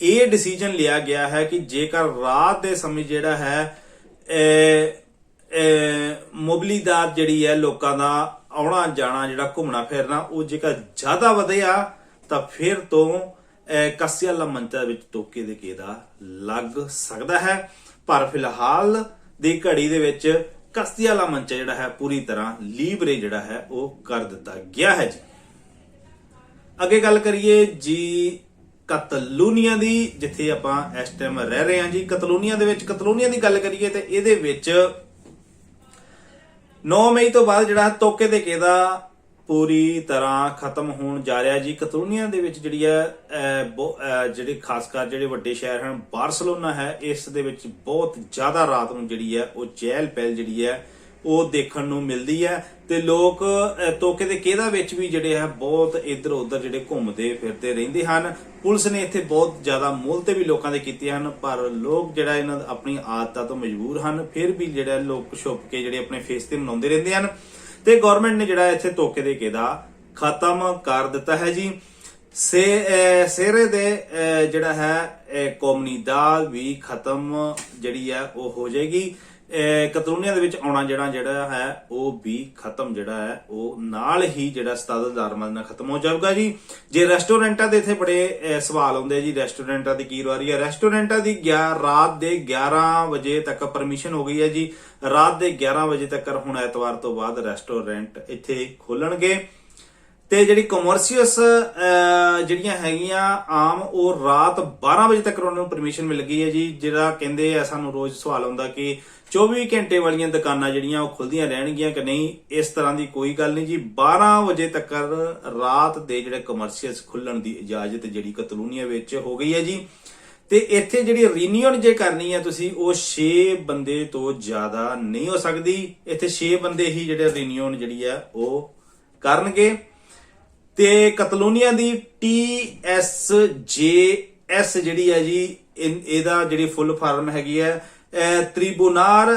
[SPEAKER 2] ਇਹ ਡਿਸੀਜਨ ਲਿਆ ਗਿਆ ਹੈ ਕਿ ਜੇਕਰ ਰਾਤ ਦੇ ਸਮੇਂ ਜਿਹੜਾ ਹੈ ਮੋਬਿਲਿਦਾਦ ਜਿਹੜੀ ਹੈ ਲੋਕਾਂ ਦਾ ਆਉਣਾ ਜਾਣਾ ਜਿਹੜਾ ਘੁੰਮਣਾ ਫਿਰਨਾ ਉਹ ਜੇਕਰ ਜ਼ਿਆਦਾ ਵਧਿਆ ਤਾਂ ਫਿਰ ਤੋਂ ਕਸਤੀਆ ਲਾ ਮੰਚਾ ਵਿੱਚ ਧੋਖੇ ਦੇ ਕੇਦਾ ਲੱਗ ਸਕਦਾ ਹੈ। ਪਰ ਫਿਲਹਾਲ ਦੀ ਘੜੀ ਦੇ ਵਿੱਚ ਕਸਤੀਆ ਲਾ ਮੰਚਾ ਜਿਹੜਾ ਹੈ ਪੂਰੀ ਤਰ੍ਹਾਂ ਲੀਬਰੇ ਜਿਹੜਾ ਹੈ ਉਹ ਕਰ ਦਿੱਤਾ ਗਿਆ ਹੈ ਜੀ। ਅੱਗੇ ਗੱਲ ਕਰੀਏ ਜੀ ਕਤਲੂਨੀਆ ਦੀ, ਜਿੱਥੇ ਆਪਾਂ ਇਸ ਟਾਈਮ ਰਹਿ ਰਹੇ ਹਾਂ ਜੀ। ਕਤਲੂਨੀਆ ਦੇ ਵਿੱਚ ਕਤਲੂਨੀਆ ਦੀ ਗੱਲ ਕਰੀਏ ਤੇ ਇਹਦੇ ਵਿੱਚ 9 ਮਈ ਤੋਂ ਬਾਅਦ ਜਿਹੜਾ ਧੋਖੇ ਦੇ ਕੇਦਾ ਪੂਰੀ ਤਰ੍ਹਾਂ ਖਤਮ ਹੋਣ ਜਾ ਰਿਹਾ ਜੀ। ਕਤਲੂਨੀਆ ਦੇ ਵਿੱਚ ਜਿਹੜੀ ਹੈ ਜਿਹੜੇ ਖਾਸ ਕਰ ਜਿਹੜੇ ਵੱਡੇ ਸ਼ਹਿਰ ਹਨ, ਬਾਰਸਲੋਨਾ ਹੈ, ਇਸ ਦੇ ਵਿੱਚ ਬਹੁਤ ਜ਼ਿਆਦਾ ਰਾਤ ਨੂੰ ਜਿਹੜੀ ਹੈ ਉਹ ਚਹਿਲ ਪਹਿਲ ਜਿਹੜੀ ਹੈ ਉਹ ਦੇਖਣ ਨੂੰ ਮਿਲਦੀ ਹੈ ਤੇ ਲੋਕ ਤੋਕੇ ਦੇ ਕਿਹਦਾ ਵਿੱਚ ਵੀ ਜਿਹੜੇ ਹੈ ਬਹੁਤ ਇੱਧਰ ਉੱਧਰ ਜਿਹੜੇ ਘੁੰਮਦੇ ਫਿਰਦੇ ਰਹਿੰਦੇ ਹਨ। ਪੁਲਿਸ ਨੇ ਇੱਥੇ ਬਹੁਤ ਜ਼ਿਆਦਾ ਮੁੱਲ ਤੇ ਵੀ ਲੋਕਾਂ ਦੇ ਕੀਤੇ ਹਨ, ਪਰ ਲੋਕ ਜਿਹੜਾ ਇਹਨਾਂ ਆਪਣੀ ਆਦਤਾਂ ਤੋਂ ਮਜਬੂਰ ਹਨ, ਫਿਰ ਵੀ ਜਿਹੜਾ ਲੋਕ ਛੁਪ ਕੇ ਜਿਹੜੇ ਆਪਣੇ ਫੇਸ ਤੇ ਮਨਾਉਂਦੇ ਰਹਿੰਦੇ ਹਨ ਤੇ ਗਵਰਨਮੈਂਟ ਨੇ ਜਿਹੜਾ ਇੱਥੇ ਤੋਕੇ ਦੇ ਕਿਹਦਾ ਖਤਮ ਕਰ ਦਿੱਤਾ ਹੈ ਜੀ। ਸਿਰੇ ਦੇ ਜਿਹੜਾ ਹੈ ਕੌਮਨੀਦਾਦ ਵੀ ਖਤਮ ਜਿਹੜੀ ਹੈ ਉਹ ਹੋ ਜਾਏਗੀ। ਕਤਲੂਨੀਆ ਦੇ ਵਿੱਚ ਆਉਣਾ ਜਿਹੜਾ ਹੈ ਉਹ ਵੀ ਖਤਮ ਜਿਹੜਾ ਹੈ ਉਹ ਨਾਲ ਹੀ ਜਿਹੜਾ ਸਤਾਦਾਰ ਨਾਲ ਖਤਮ ਹੋ ਜਾਊਗਾ ਜੀ। ਜੇ ਰੈਸਟੋਰੈਂਟਾਂ ਦੇ ਇੱਥੇ ਬੜੇ ਸਵਾਲ ਆਉਂਦੇ ਜੀ, ਰੈਸਟੋਰੈਂਟਾਂ ਦੀ ਕੀ ਵਾਰੀ ਹੈ। ਰੈਸਟੋਰੈਂਟਾਂ ਦੀ ਰਾਤ ਦੇ 11 ਵਜੇ ਤੱਕ ਪਰਮਿਸ਼ਨ ਹੋ ਗਈ ਹੈ ਜੀ। ਰਾਤ ਦੇ 11 ਵਜੇ ਤੱਕ ਹੁਣ ਐਤਵਾਰ ਤੋਂ ਬਾਅਦ ਰੈਸਟੋਰੈਂਟ ਇੱਥੇ ਖੋਲਣਗੇ ਤੇ ਜਿਹੜੀ ਕਮਰਸ਼ੀਅਸ ਜਿਹੜੀਆਂ ਹੈਗੀਆਂ ਆਮ ਉਹ ਰਾਤ 12 ਵਜੇ ਤੱਕ ਉਹਨਾਂ ਨੂੰ ਪਰਮਿਸ਼ਨ ਮਿਲ ਗਈ ਹੈ ਜੀ। ਜਿਹੜਾ ਕਹਿੰਦੇ ਆ ਸਾਨੂੰ ਰੋਜ਼ ਸਵਾਲ ਆਉਂਦਾ ਕਿ 24 ਘੰਟੇ ਵਾਲੀਆਂ ਦੁਕਾਨਾਂ ਜਿਹੜੀਆਂ ਉਹ ਖੁੱਲਦੀਆਂ ਰਹਿਣਗੀਆਂ ਕਿ ਨਹੀਂ, ਇਸ ਤਰ੍ਹਾਂ ਦੀ ਕੋਈ ਗੱਲ ਨਹੀਂ ਜੀ। 12 ਵਜੇ ਤੱਕ ਰਾਤ ਦੇ ਜਿਹੜੇ ਕਮਰਸ਼ੀਅਸ ਖੁੱਲਣ ਦੀ ਇਜਾਜ਼ਤ ਜਿਹੜੀ ਕਤਲੂਨੀਆ ਵਿੱਚ ਹੋ ਗਈ ਹੈ ਜੀ। ਤੇ ਇੱਥੇ ਜਿਹੜੀ ਰੀਨਿਊਨ ਜੇ ਕਰਨੀ ਹੈ ਤੁਸੀਂ, ਉਹ 6 ਬੰਦੇ ਤੋਂ ਜ਼ਿਆਦਾ ਨਹੀਂ ਹੋ ਸਕਦੀ। ਇੱਥੇ 6 ਬੰਦੇ ਹੀ ਜਿਹੜੇ ਰੀਨਿਊਨ ਜਿਹੜੀ ਹੈ ਉਹ ਕਰਨਗੇ ਤੇ ਕਤਲੂਨੀਆ ਦੀ TSJS ਜਿਹੜੀ ਹੈ ਜੀ, ਇਹਦਾ ਜਿਹੜੀ ਫੁੱਲ ਫਾਰਮ ਹੈਗੀ ਹੈ ਟ੍ਰਿਬੂਨਾਲ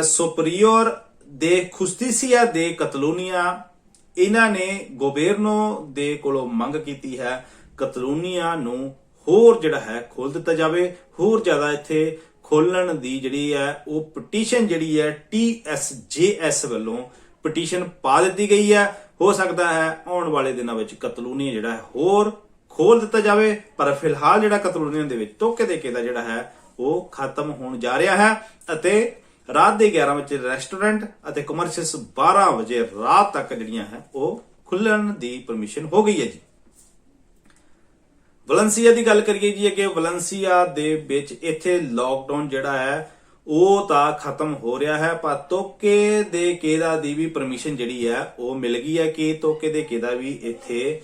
[SPEAKER 2] ਸੁਪਰੀਅਰ ਦੇ ਜੁਸਟੀਸੀਆ ਦੇ ਕਤਲੂਨੀਆ। ਇਹਨਾਂ ਨੇ ਗੋਬਰਨੋ ਦੇ ਕੋਲੋਂ ਮੰਗ ਕੀਤੀ ਹੈ ਕਤਲੂਨੀਆ ਨੂੰ ਹੋਰ ਜਿਹੜਾ ਹੈ ਖੋਲ ਦਿੱਤਾ ਜਾਵੇ, ਹੋਰ ਜ਼ਿਆਦਾ ਇੱਥੇ ਖੋਲਣ ਦੀ ਜਿਹੜੀ ਹੈ ਉਹ ਪਟੀਸ਼ਨ ਜਿਹੜੀ ਹੈ TSJS ਵੱਲੋਂ ਪਟੀਸ਼ਨ ਪਾ ਦਿੱਤੀ ਗਈ ਹੈ। ਹੋ ਸਕਦਾ ਹੈ ਆਉਣ ਵਾਲੇ ਦਿਨਾਂ ਵਿੱਚ ਕਤਲੂਨੀਆ ਜਿਹੜਾ ਹੈ ਹੋਰ ਖੋਲ ਦਿੱਤਾ ਜਾਵੇ, ਪਰ ਫਿਲਹਾਲ ਜਿਹੜਾ ਕਤਲੂਨੀਆ ਦੇ ਵਿੱਚ ਤੋਕੇ ਦੇ ਕੇ ਦਾ ਜਿਹੜਾ ਹੈ ਉਹ ਖਤਮ ਹੋਣ ਜਾ ਰਿਹਾ ਹੈ ਅਤੇ ਰਾਤ ਦੇ 11 ਵਜੇ ਰੈਸਟੋਰੈਂਟ ਅਤੇ ਕਮਰਸ਼ੀਅਸ 12 ਵਜੇ ਰਾਤ ਤੱਕ ਜਿਹੜੀਆਂ ਹੈ ਉਹ ਖੁੱਲਣ ਦੀ ਪਰਮਿਸ਼ਨ ਹੋ ਗਈ ਹੈ ਜੀ। ਵਲੈਂਸੀਆ ਦੀ ਗੱਲ ਕਰੀਏ ਜੀ ਅੱਗੇ, ਵਲੈਂਸੀਆ ਦੇ ਵਿੱਚ ਇੱਥੇ ਲਾਕਡਾਊਨ ਜਿਹੜਾ ਹੈ ਉਹ ਤਾਂ ਖਤਮ ਹੋ ਰਿਹਾ ਹੈ, ਪਰ ਤੋਕੇ ਦੇ ਕੇਦਾ ਦੀ ਵੀ ਪਰਮਿਸ਼ਨ ਜਿਹੜੀ ਹੈ ਉਹ ਮਿਲ ਗਈ ਹੈ ਕਿ ਤੋਕੇ ਦੇ ਕੇਦਾ ਵੀ ਇੱਥੇ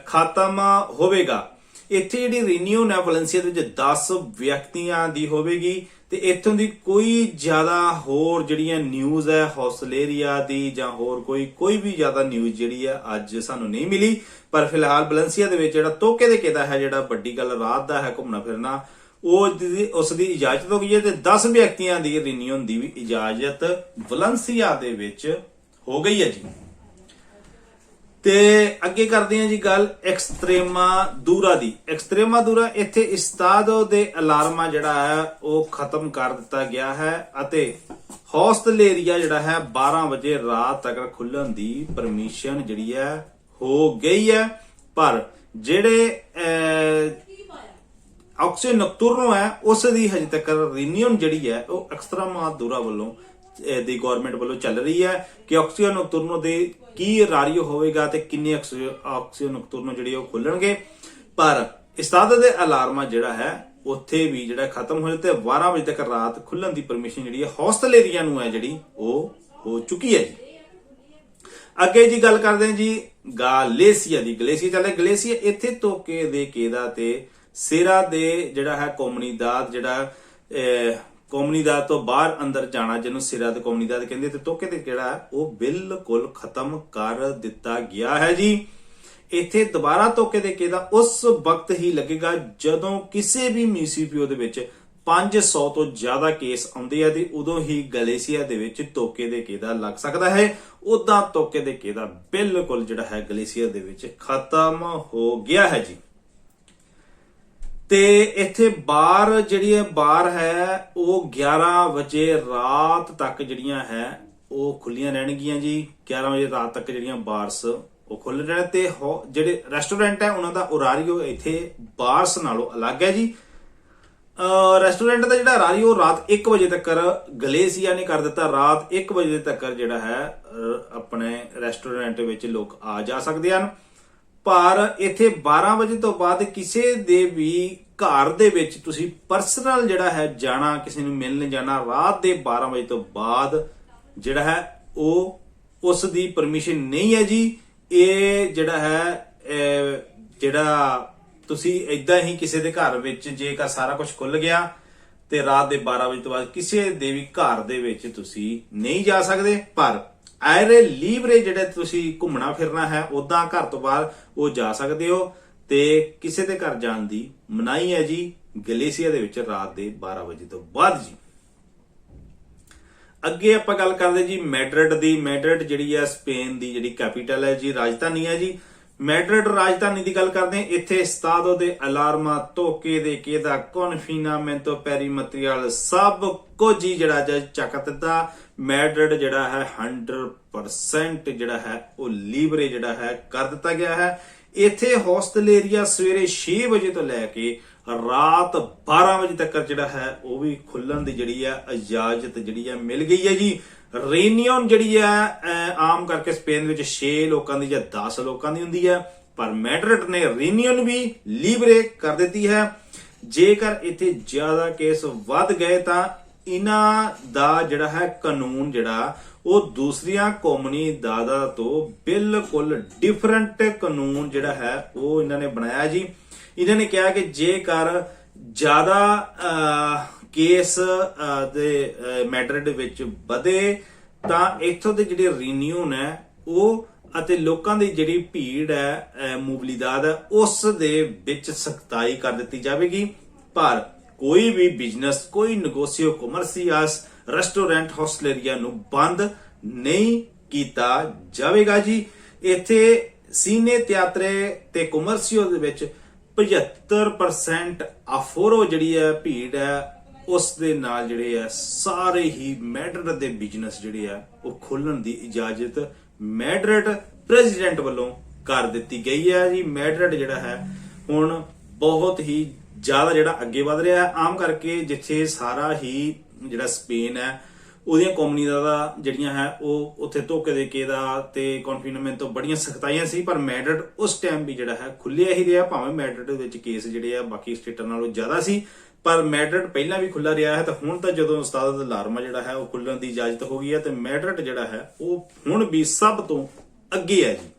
[SPEAKER 2] ਖਤਮ ਹੋਵੇਗਾ। ਇੱਥੇ ਜਿਹੜੀ ਰੀਨਿਊਨ ਹੈ ਵਲੈਂਸੀਆ ਦੇ ਵਿੱਚ 10 ਵਿਅਕਤੀਆਂ ਦੀ ਹੋਵੇਗੀ ਤੇ ਇੱਥੋਂ ਦੀ ਕੋਈ ਜ਼ਿਆਦਾ ਹੋਰ ਜਿਹੜੀਆਂ ਨਿਊਜ਼ ਹੈ ਹੌਸਲੇਰੀਆ ਦੀ ਜਾਂ ਹੋਰ ਕੋਈ ਵੀ ਜ਼ਿਆਦਾ ਨਿਊਜ਼ ਜਿਹੜੀ ਹੈ ਅੱਜ ਸਾਨੂੰ ਨਹੀਂ ਮਿਲੀ। ਪਰ ਫਿਲਹਾਲ ਵਲੈਂਸੀਆ ਦੇ ਵਿੱਚ ਜਿਹੜਾ ਤੋਕੇ ਦੇ ਕੇਦਾ ਹੈ, ਜਿਹੜਾ ਵੱਡੀ ਗੱਲ ਰਾਤ ਦਾ ਹੈ ਘੁੰਮਣਾ ਫਿਰਨਾ, ਉਸ ਦੀ ਇਜਾਜ਼ਤ ਹੋ ਗਈ ਹੈ ਤੇ 10 ਵਿਅਕਤੀਆਂ ਦੀ ਰੀਨਿਊਨ ਦੀ ਵੀ ਇਜਾਜ਼ਤ ਵਲੈਂਸੀਆ ਦੇ ਵਿੱਚ ਹੋ ਗਈ ਹੈ ਜੀ। ਤੇ ਅੱਗੇ ਕਰਦੇ ਹਾਂ ਜੀ ਗੱਲ ਐਕਸਟ੍ਰੇਮਾਦੂਰਾ ਦੀ। ਐਕਸਟ੍ਰੇਮਾਦੂਰਾ ਇੱਥੇ ਇਸਤਾਦੋ ਦੇ ਅਲਾਰਮਾ ਜਿਹੜਾ ਹੈ ਉਹ ਖਤਮ ਕਰ ਦਿੱਤਾ ਗਿਆ ਹੈ ਅਤੇ ਹੌਸਟਲੇਰੀਆ ਜਿਹੜਾ ਹੈ 12 ਵਜੇ ਰਾਤ ਤੱਕ ਖੁੱਲਣ ਦੀ ਪਰਮਿਸ਼ਨ ਜਿਹੜੀ ਹੈ ਹੋ ਗਈ ਹੈ। ਪਰ ਜਿਹੜੇ ਆਕਸੀਜਨ ਨਕਟੂਰਨੋ ਹੈ ਉਸ ਦੀ ਹਜੇ ਤੱਕ ਰੀਨਿਊਨ ਜਿਹੜੀ ਹੈ ਉਹ ਐਕਸਟ੍ਰੇਮਾਦੂਰਾ ਵੱਲੋਂ ਦੀ ਗਵਰਨਮੈਂਟ ਵੱਲੋਂ ਚੱਲ ਰਹੀ ਹੈ ਕਿ ਆਕਸੀਜਨ ਨਕਟੂਰਨੋ ਦੇ ਕੀ ਰਾਰੀਓ ਹੋਵੇਗਾ ਤੇ ਕਿੰਨੇ ਆਕਸੀਜਨ ਨਕਟੂਰਨੋ ਜਿਹੜੇ ਉਹ ਖੁੱਲਣਗੇ। ਪਰ ਇਸਤਾਦਾ ਦੇ ਅਲਾਰਮਾ ਜਿਹੜਾ ਹੈ ਉੱਥੇ ਵੀ ਜਿਹੜਾ ਖਤਮ ਹੋ ਜਾਂਦਾ ਤੇ 12 ਵਜੇ ਤੱਕ ਰਾਤ ਖੁੱਲਣ ਦੀ ਪਰਮਿਸ਼ਨ ਜਿਹੜੀ ਹੈ ਹੋਸਟਲ ਏਰੀਆ ਨੂੰ ਹੈ ਜਿਹੜੀ ਉਹ ਹੋ ਚੁੱਕੀ ਹੈ ਜੀ। ਅੱਗੇ ਜੀ ਗੱਲ ਕਰਦੇ ਹਾਂ ਜੀ ਗਲੇਸੀਆ ਦੀ। ਗਲੇਸੀਆ ਇੱਥੇ ਤੋਕੇ ਦੇ ਕੇਦਾ ਤੇ ਸਿਰਾ ਦੇ ਜਿਹੜਾ ਹੈ ਕੌਮਨੀਦਾਦ ਜਿਹੜਾ ਕੌਮਨੀਦਾਦ ਤੋਂ ਬਾਹਰ ਅੰਦਰ ਜਾਣਾ ਜਿਹਨੂੰ ਸਿਰਾ ਦੇ ਕੌਮਨੀਦਾਦ ਕਹਿੰਦੇ ਤੇ ਤੋਕੇ ਤੇ ਕਿਹੜਾ ਉਹ ਬਿਲਕੁਲ ਖਤਮ ਕਰ ਦਿੱਤਾ ਗਿਆ ਹੈ ਜੀ। ਇੱਥੇ ਦੁਬਾਰਾ ਤੋਕੇ ਦੇ ਕੇਦਾ ਉਸ ਵਕਤ ਹੀ ਲੱਗੇਗਾ ਜਦੋਂ ਕਿਸੇ ਵੀ ਮਿਊਨਿਸਿਪਲ ਦੇ ਵਿੱਚ 500 ਤੋਂ ਜ਼ਿਆਦਾ ਕੇਸ ਆਉਂਦੇ ਆ ਤੇ ਉਦੋਂ ਹੀ ਗਲੇਸੀਆ ਦੇ ਵਿੱਚ ਤੋਕੇ ਦੇ ਕੇਦਾ ਲੱਗ ਸਕਦਾ ਹੈ। ਉਦਾਂ ਤੋਕੇ ਦੇ ਕੇਦਾ ਬਿਲਕੁਲ ਜਿਹੜਾ ਹੈ ਗਲੇਸੀਆ ਦੇ ਵਿੱਚ ਖਤਮ ਹੋ ਗਿਆ ਹੈ ਜੀ। ਤੇ ਇੱਥੇ ਬਾਰ ਹੈ ਉਹ 11 ਵਜੇ ਰਾਤ ਤੱਕ ਜਿਹੜੀਆਂ ਹੈ ਉਹ ਖੁੱਲੀਆਂ ਰਹਿਣਗੀਆਂ ਜੀ। 11 ਵਜੇ ਰਾਤ ਤੱਕ ਜਿਹੜੀਆਂ ਬਾਰਸ ਉਹ ਖੁੱਲ ਰਹਿਣ ਤੇ ਜਿਹੜੇ ਰੈਸਟੋਰੈਂਟ ਹੈ ਉਹਨਾਂ ਦਾ ਉਰਾਰੀਓ ਇੱਥੇ ਬਾਰਸ ਨਾਲੋਂ ਅਲੱਗ ਹੈ ਜੀ। ਰੈਸਟੋਰੈਂਟ ਦਾ ਜਿਹੜਾ ਰਾਰੀਓ ਰਾਤ 1 ਵਜੇ ਤੱਕ ਗਲੇਸੀਆ ਨੇ ਕਰ ਦਿੱਤਾ। ਰਾਤ 1 ਵਜੇ ਤੱਕ ਜਿਹੜਾ ਹੈ ਆਪਣੇ ਰੈਸਟੋਰੈਂਟ ਵਿੱਚ ਲੋਕ ਆ ਜਾ ਸਕਦੇ ਹਨ। ਪਰ ਇੱਥੇ 12 ਵਜੇ ਤੋਂ ਬਾਅਦ ਕਿਸੇ ਦੇ ਵੀ ਘਰ ਦੇ ਵਿੱਚ ਤੁਸੀਂ ਪਰਸਨਲ ਜਿਹੜਾ ਹੈ ਜਾਣਾ, ਕਿਸੇ ਨੂੰ ਮਿਲਣ ਜਾਣਾ ਰਾਤ ਦੇ 12 ਵਜੇ ਤੋਂ ਬਾਅਦ ਜਿਹੜਾ ਹੈ ਉਹ ਉਸ ਦੀ ਪਰਮਿਸ਼ਨ ਨਹੀਂ ਹੈ ਜੀ। ਇਹ ਜਿਹੜਾ ਹੈ ਜਿਹੜਾ ਤੁਸੀਂ ਇਦਾਂ ਹੀ ਕਿਸੇ ਦੇ ਘਰ ਵਿੱਚ ਜੇਕਰ ਸਾਰਾ ਕੁਝ ਖੁੱਲ ਗਿਆ ਤੇ ਰਾਤ ਦੇ 12 ਵਜੇ ਤੋਂ ਬਾਅਦ ਕਿਸੇ ਦੇ ਵੀ ਘਰ ਦੇ ਵਿੱਚ ਤੁਸੀਂ ਨਹੀਂ ਜਾ ਸਕਦੇ। ਪਰ ਐਰੇ ਲੀਬਰੇ ਜਿਹੜੇ ਤੁਸੀਂ ਘੁੰਮਣਾ ਫਿਰਨਾ ਹੈ ਉਦਾਂ ਘਰ ਤੋਂ ਬਾਹਰ ਉਹ ਜਾ ਸਕਦੇ ਹੋ, ਤੇ ਕਿਸੇ ਦੇ ਘਰ ਜਾਣ ਦੀ ਮਨਾਹੀ ਹੈ ਜੀ ਗਲੇਸੀਆ ਦੇ ਵਿੱਚ ਰਾਤ ਦੇ 12 ਵਜੇ ਤੋਂ ਬਾਅਦ ਜੀ। ਅੱਗੇ ਆਪਾਂ ਗੱਲ ਕਰਦੇ ਜੀ ਮੈਡਰਿਡ ਦੀ। ਮੈਡਰਿਡ ਜਿਹੜੀ ਹੈ ਸਪੇਨ ਦੀ ਜਿਹੜੀ ਕੈਪੀਟਲ ਹੈ ਜੀ, ਰਾਜਧਾਨੀ ਹੈ ਜੀ। ਮੈਡਰਿਡ ਰਾਜਧਾਨੀ ਦੀ ਗੱਲ ਕਰਦੇ ਹਾਂ। ਇੱਥੇ ਇਸਤਾਦੋ ਦੇ ਅਲਾਰਮਾ, ਤੋਕੇ ਦੇ ਕੇਦਾ, ਕਨਫੀਨਾਮੈਂਟੋ ਪੈਰੀਮੈਟਰੀਅਲ ਸਭ ਕੁਝ ਹੀ ਜਿਹੜਾ ਚੱਕ ਦਿੱਤਾ। ਮੈਡਰਿਡ ਜਿਹੜਾ ਹੈ 100% ਜਿਹੜਾ ਹੈ ਉਹ ਲੀਬਰੇ ਜਿਹੜਾ ਹੈ ਕਰ ਦਿੱਤਾ ਗਿਆ ਹੈ। ਇੱਥੇ ਹੋਸਟਲੇਰੀਆ ਸਵੇਰੇ 6 ਵਜੇ ਤੋਂ ਲੈ ਕੇ ਰਾਤ 12 ਵਜੇ ਤੱਕ ਜਿਹੜਾ ਹੈ ਉਹ ਵੀ ਖੁੱਲਣ ਦੀ ਜਿਹੜੀ ਹੈ ਇਜਾਜ਼ਤ ਜਿਹੜੀ ਹੈ ਮਿਲ ਗਈ ਹੈ ਜੀ। ਰੀਨੀਅਨ ਜਿਹੜੀ ਹੈ ਆਮ ਕਰਕੇ ਸਪੇਨ ਵਿੱਚ 6 ਲੋਕਾਂ ਦੀ ਜਾਂ 10 ਲੋਕਾਂ ਦੀ ਹੁੰਦੀ ਹੈ, ਪਰ ਮੈਡਰਿਡ ਨੇ ਰੀਨੀਅਨ ਵੀ ਲੀਬਰੇ ਕਰ ਦਿੱਤੀ ਹੈ। ਜੇਕਰ ਇੱਥੇ ਜ਼ਿਆਦਾ ਕੇਸ ਵੱਧ ਗਏ ਤਾਂ ਇਹਨਾਂ ਦਾ ਜਿਹੜਾ ਹੈ ਕਾਨੂੰਨ ਜਿਹੜਾ ਉਹ ਦੂਸਰੀਆਂ ਕੌਮੀ ਦਾਦਾ ਤੋਂ ਬਿਲਕੁਲ ਡਿਫਰੈਂਟ ਕਾਨੂੰਨ ਜਿਹੜਾ ਹੈ ਉਹ ਇਹਨਾਂ ਨੇ ਬਣਾਇਆ ਜੀ। ਇਹਨਾਂ ਨੇ ਕਿਹਾ ਕਿ ਜੇਕਰ ਜ਼ਿਆਦਾ ਕੇਸ ਦੇ ਮੈਡਰਿਡ ਵਿੱਚ ਵਧੇ ਤਾਂ ਇੱਥੋਂ ਦੇ ਜਿਹੜੇ ਰੀਨਿਊਨ ਹੈ ਉਹ ਅਤੇ ਲੋਕਾਂ ਦੀ ਜਿਹੜੀ ਭੀੜ ਹੈ ਮੂਬਲੀਦਾਦ ਹੈ ਉਸ ਦੇ ਵਿੱਚ ਸਖਤਾਈ ਕਰ ਦਿੱਤੀ ਜਾਵੇਗੀ। ਪਰ ਕੋਈ ਵੀ ਬਿਜ਼ਨਸ, ਕੋਈ ਨੈਗੋਸੀਓ ਕਮਰਸੀਅਸ, ਰੈਸਟੋਰੈਂਟ, ਹੋਸਟਲੇਰੀਆ ਨੂੰ ਬੰਦ ਨਹੀਂ ਕੀਤਾ ਜਾਵੇਗਾ ਜੀ। ਇੱਥੇ ਸੀਨੇ ਤਿਆਤਰੇ ਤੇ ਕਮਰਸੀਓ ਦੇ ਵਿੱਚ 75% ਅਫੋਰੋ ਜਿਹੜੀ ਹੈ ਭੀੜ ਹੈ ਉਸ ਦੇ ਨਾਲ ਜਿਹੜੇ ਆ ਸਾਰੇ ਹੀ ਮੈਡਰਿਡ ਦੇ ਬਿਜ਼ਨਸ ਜਿਹੜੇ ਆ ਉਹ ਖੋਲਣ ਦੀ ਇਜਾਜ਼ਤ ਮੈਡਰਿਡ ਪ੍ਰੈਜ਼ੀਡੈਂਟ ਵੱਲੋਂ ਕਰ ਦਿੱਤੀ ਗਈ ਹੈ ਜੀ। ਮੈਡਰਿਡ ਜਿਹੜਾ ਹੈ ਹੁਣ ਬਹੁਤ ਹੀ ਜ਼ਿਆਦਾ ਜਿਹੜਾ ਅੱਗੇ ਵਧ ਰਿਹਾ ਹੈ। ਆਮ ਕਰਕੇ ਜਿੱਥੇ ਸਾਰਾ ਹੀ ਜਿਹੜਾ ਸਪੇਨ ਹੈ ਉਹਦੀਆਂ ਕੌਮਨੀਆਂ ਦਾ ਜਿਹੜੀਆਂ ਹੈ ਉਹ ਉੱਥੇ ਧੋਖੇ ਦੇ ਕੇ ਦਾ ਤੇ ਕਨਫੀਨਮੈਂਟ ਤੋਂ ਬੜੀਆਂ ਸਖਤਾਈਆਂ ਸੀ, ਪਰ ਮੈਡਰਿਡ ਉਸ ਟਾਈਮ ਵੀ ਜਿਹੜਾ ਹੈ ਖੁੱਲਿਆ ਹੀ ਰਿਹਾ। ਭਾਵੇਂ ਮੈਡਰਿਡ ਦੇ ਵਿੱਚ ਕੇਸ ਜਿਹੜੇ ਆ ਬਾਕੀ ਸਟੇਟਾਂ ਨਾਲੋਂ ਜ਼ਿਆਦਾ ਸੀ, ਪਰ ਮੈਡਰਿਡ ਪਹਿਲਾਂ ਵੀ ਖੁੱਲਾ ਰਿਹਾ ਹੈ। ਤਾਂ ਹੁਣ ਤਾਂ ਜਦੋਂ ਉਸਤਾਦ ਦਾ ਅਲਾਰਮਾ ਜਿਹੜਾ ਹੈ ਉਹ ਖੁੱਲਣ ਦੀ ਇਜਾਜ਼ਤ ਹੋ ਗਈ ਹੈ ਤੇ ਮੈਡਰਿਡ ਜਿਹੜਾ ਹੈ ਉਹ ਹੁਣ ਵੀ ਸਭ ਤੋਂ ਅੱਗੇ ਹੈ ਜੀ।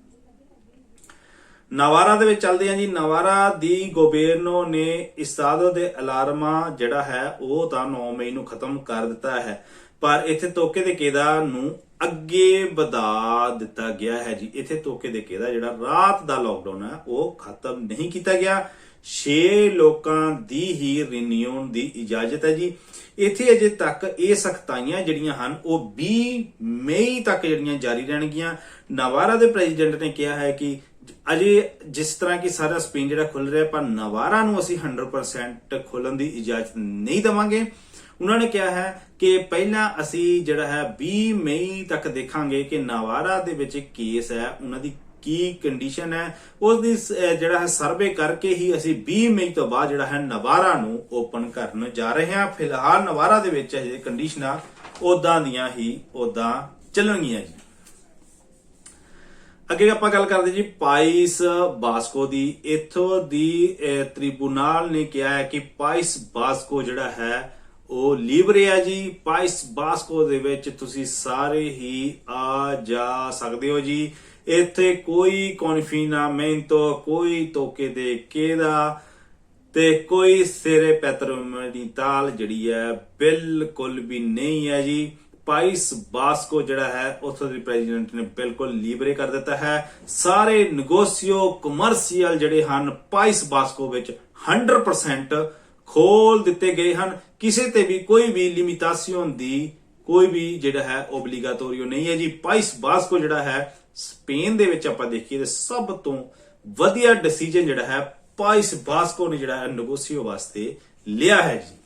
[SPEAKER 2] ਨਵਾਰਾ ਦੇ ਵਿੱਚ ਚੱਲਦੇ ਆ ਜੀ। ਨਵਾਰਾ ਦੀ ਗੋਬਰਨੋ ਨੇ ਇਸਤਾਦੋ ਦੇ ਅਲਾਰਮਾ ਜਿਹੜਾ ਹੈ ਉਹ ਤਾਂ 9 ਮਈ ਨੂੰ ਖਤਮ ਕਰ ਦਿੱਤਾ ਹੈ, ਪਰ ਇੱਥੇ ਤੋਕੇ ਦੇ ਕੇਦਾ ਨੂੰ ਅੱਗੇ ਵਧਾ ਦਿੱਤਾ ਗਿਆ ਹੈ ਜੀ। ਇੱਥੇ ਤੋਕੇ ਦੇ ਕੇਦਾ ਜਿਹੜਾ ਰਾਤ ਦਾ ਲਾਕਡਾਊਨ ਹੈ ਉਹ ਖਤਮ ਨਹੀਂ ਕੀਤਾ ਗਿਆ। 6 ਲੋਕਾਂ ਦੀ ਹੀ ਰੀਨਿਊਨ ਦੀ ਇਜਾਜ਼ਤ ਹੈ ਜੀ। ਇੱਥੇ ਅਜੇ ਤੱਕ ਇਹ ਸਖਤਾਈਆਂ ਜਿਹੜੀਆਂ ਹਨ ਉਹ 20 ਮਈ ਤੱਕ ਜਿਹੜੀਆਂ ਜਾਰੀ ਰਹਿਣਗੀਆਂ। ਨਵਾਰਾ ਦੇ ਪ੍ਰੈਜ਼ੀਡੈਂਟ ਨੇ ਕਿਹਾ ਹੈ ਕਿ ਅਜੇ ਜਿਸ ਤਰ੍ਹਾਂ ਕਿ ਸਾਰਾ ਸਪੇਨ ਜਿਹੜਾ ਖੁੱਲ ਰਿਹਾ, ਪਰ ਨਵਾਰਾ ਨੂੰ ਅਸੀਂ 100% ਖੋਲਣ ਦੀ ਇਜਾਜ਼ਤ ਨਹੀਂ ਦੇਵਾਂਗੇ। ਉਹਨਾਂ ਨੇ ਕਿਹਾ ਹੈ ਕਿ ਪਹਿਲਾਂ ਅਸੀਂ ਜਿਹੜਾ ਹੈ 20 ਮਈ ਤੱਕ ਦੇਖਾਂਗੇ ਕਿ ਨਵਾਰਾ ਦੇ ਵਿੱਚ ਕੇਸ ਹੈ ਉਹਨਾਂ ਦੀ ਕੀ ਕੰਡੀਸ਼ਨ ਹੈ, ਉਸ ਦੀ ਜਿਹੜਾ ਹੈ ਸਰਵੇ ਕਰਕੇ ਹੀ ਅਸੀਂ 20 ਮਈ ਤੋਂ ਬਾਅਦ ਜਿਹੜਾ ਹੈ ਨਵਾਰਾ ਨੂੰ ਓਪਨ ਕਰਨ ਜਾ ਰਹੇ ਹਾਂ। ਫਿਲਹਾਲ ਨਵਾਰਾ ਦੇ ਵਿੱਚ ਅਜੇ ਕੰਡੀਸ਼ਨਾਂ ਉਦਾਂ ਦੀਆਂ ਹੀ ਉਦਾਂ ਚੱਲਣਗੀਆਂ ਜੀ। ਅੱਗੇ ਆਪਾਂ ਗੱਲ ਕਰਦੇ ਜੀ ਪਾਈਸ ਬਾਸਕੋ ਦੀ। ਇੱਥੋਂ ਦੀ ਟ੍ਰਿਬੂਨਲ ਨੇ ਕਿਹਾ ਹੈ ਕਿ ਪਾਈਸ ਬਾਸਕੋ ਜਿਹੜਾ ਹੈ ਉਹ ਲੀਬਰੇ ਹੈ ਜੀ। ਪਾਈਸ ਬਾਸਕੋ ਦੇ ਵਿੱਚ ਤੁਸੀਂ ਸਾਰੇ ਹੀ ਆ ਜਾ ਸਕਦੇ ਹੋ ਜੀ। ਇੱਥੇ ਕੋਈ ਕਨਫੀਨਾਮੈਂਟੋ, ਕੋਈ ਤੋਕੇ ਦੇ ਕੇਦਾ ਤੇ ਕੋਈ ਸੇਰੇ ਪੈਟਰੋਮੈਂਟਲ ਜਿਹੜੀ ਹੈ ਬਿਲਕੁਲ ਵੀ ਨਹੀਂ ਹੈ ਜੀ। ਪਾਈਸ ਬਾਸਕੋ ਜਿਹੜਾ ਹੈ ਉੱਥੋਂ ਦੇ ਪ੍ਰੈਜ਼ੀਡੈਂਟ ਨੇ ਬਿਲਕੁਲ ਲੀਬਰੇ ਕਰ ਦਿੱਤਾ ਹੈ। ਸਾਰੇ ਨੈਗੋਸੀਓ ਕਮਰਸੀਅਲ ਜਿਹੜੇ ਹਨ ਪਾਈਸ ਬਾਸਕੋ ਵਿੱਚ 100% ਖੋਲ ਦਿੱਤੇ ਗਏ ਹਨ। ਕਿਸੇ ਤੇ ਵੀ ਕੋਈ ਵੀ ਲਿਮਿਟੇਸ਼ਨ ਦੀ ਕੋਈ ਵੀ ਜਿਹੜਾ ਹੈ ਓਬਲੀਗਾਟੋਰੀਓ ਨਹੀਂ ਹੈ ਜੀ। ਪਾਈਸ ਬਾਸਕੋ ਜਿਹੜਾ ਹੈ ਸਪੇਨ ਦੇ ਵਿੱਚ ਆਪਾਂ ਦੇਖੀਏ ਤੇ ਸਭ ਤੋਂ ਵਧੀਆ ਡਿਸੀਜਨ ਜਿਹੜਾ ਹੈ ਪਾਈਸ ਬਾਸਕੋ ਨੇ ਜਿਹੜਾ ਹੈ ਨੈਗੋਸੀਓ ਵਾਸਤੇ ਲਿਆ ਹੈ ਜੀ।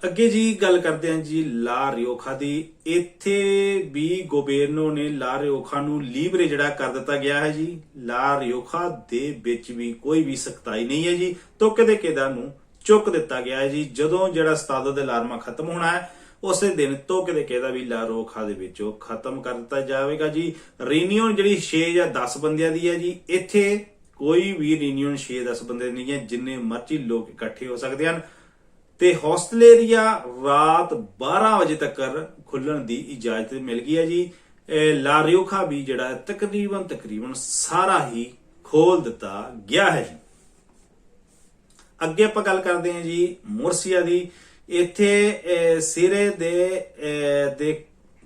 [SPEAKER 2] ਅੱਗੇ ਜੀ ਗੱਲ ਕਰਦੇ ਹਾਂ ਜੀ ਲਾ ਰਿਓਖਾ ਦੀ। ਇੱਥੇ ਵੀ ਗੋਬਰਨੋ ਨੇ ਲਾ ਰਿਓਖਾ ਨੂੰ ਲੀਬਰੇ ਜਿਹੜਾ ਕਰ ਦਿੱਤਾ ਗਿਆ ਹੈ ਜੀ। ਲਾ ਰਿਓਖਾ ਦੇ ਵਿੱਚ ਵੀ ਕੋਈ ਵੀ ਸਖਤਾਈ ਨਹੀਂ ਹੈ ਜੀ। ਤੋਕੇ ਦੇ ਕੇਦਾ ਨੂੰ ਚੁੱਕ ਦਿੱਤਾ ਗਿਆ ਹੈ ਜੀ। ਜਦੋਂ ਜਿਹੜਾ ਸਤਾਦੋ ਦੇ ਅਲਾਰਮਾ ਖਤਮ ਹੋਣਾ ਹੈ ਉਸੇ ਦਿਨ ਤੋਕੇ ਦੇ ਕੇਦਾ ਵੀ ਲਾ ਰਿਓਖਾ ਦੇ ਵਿੱਚੋਂ ਖਤਮ ਕਰ ਦਿੱਤਾ ਜਾਵੇਗਾ ਜੀ। ਰੀਨਿਊਨ ਜਿਹੜੀ 6 ਜਾਂ 10 ਬੰਦਿਆਂ ਦੀ ਹੈ ਜੀ। ਇੱਥੇ ਕੋਈ ਵੀ ਰੀਨਿਊਨ 6-10 ਬੰਦੇ ਨਹੀਂ ਹੈ, ਜਿੰਨੇ ਮਰਜ਼ੀ ਲੋਕ ਇਕੱਠੇ ਹੋ ਸਕਦੇ ਹਨ। ਤੇ ਹੋਸਟਲੇਰੀਆ ਰਾਤ 12 ਵਜੇ ਤੱਕ ਖੁੱਲਣ ਦੀ ਇਜਾਜ਼ਤ ਮਿਲ ਗਈ ਹੈ ਜੀ। ਲਾ ਰਿਓਖਾ ਵੀ ਜਿਹੜਾ ਤਕਰੀਬਨ ਸਾਰਾ ਹੀ ਖੋਲ ਦਿੱਤਾ ਗਿਆ ਹੈ ਜੀ। ਅੱਗੇ ਆਪਾਂ ਗੱਲ ਕਰਦੇ ਹਾਂ ਜੀ ਮੁਰਸੀਆ ਦੀ। ਇੱਥੇ ਸਿਰੇ ਦੇ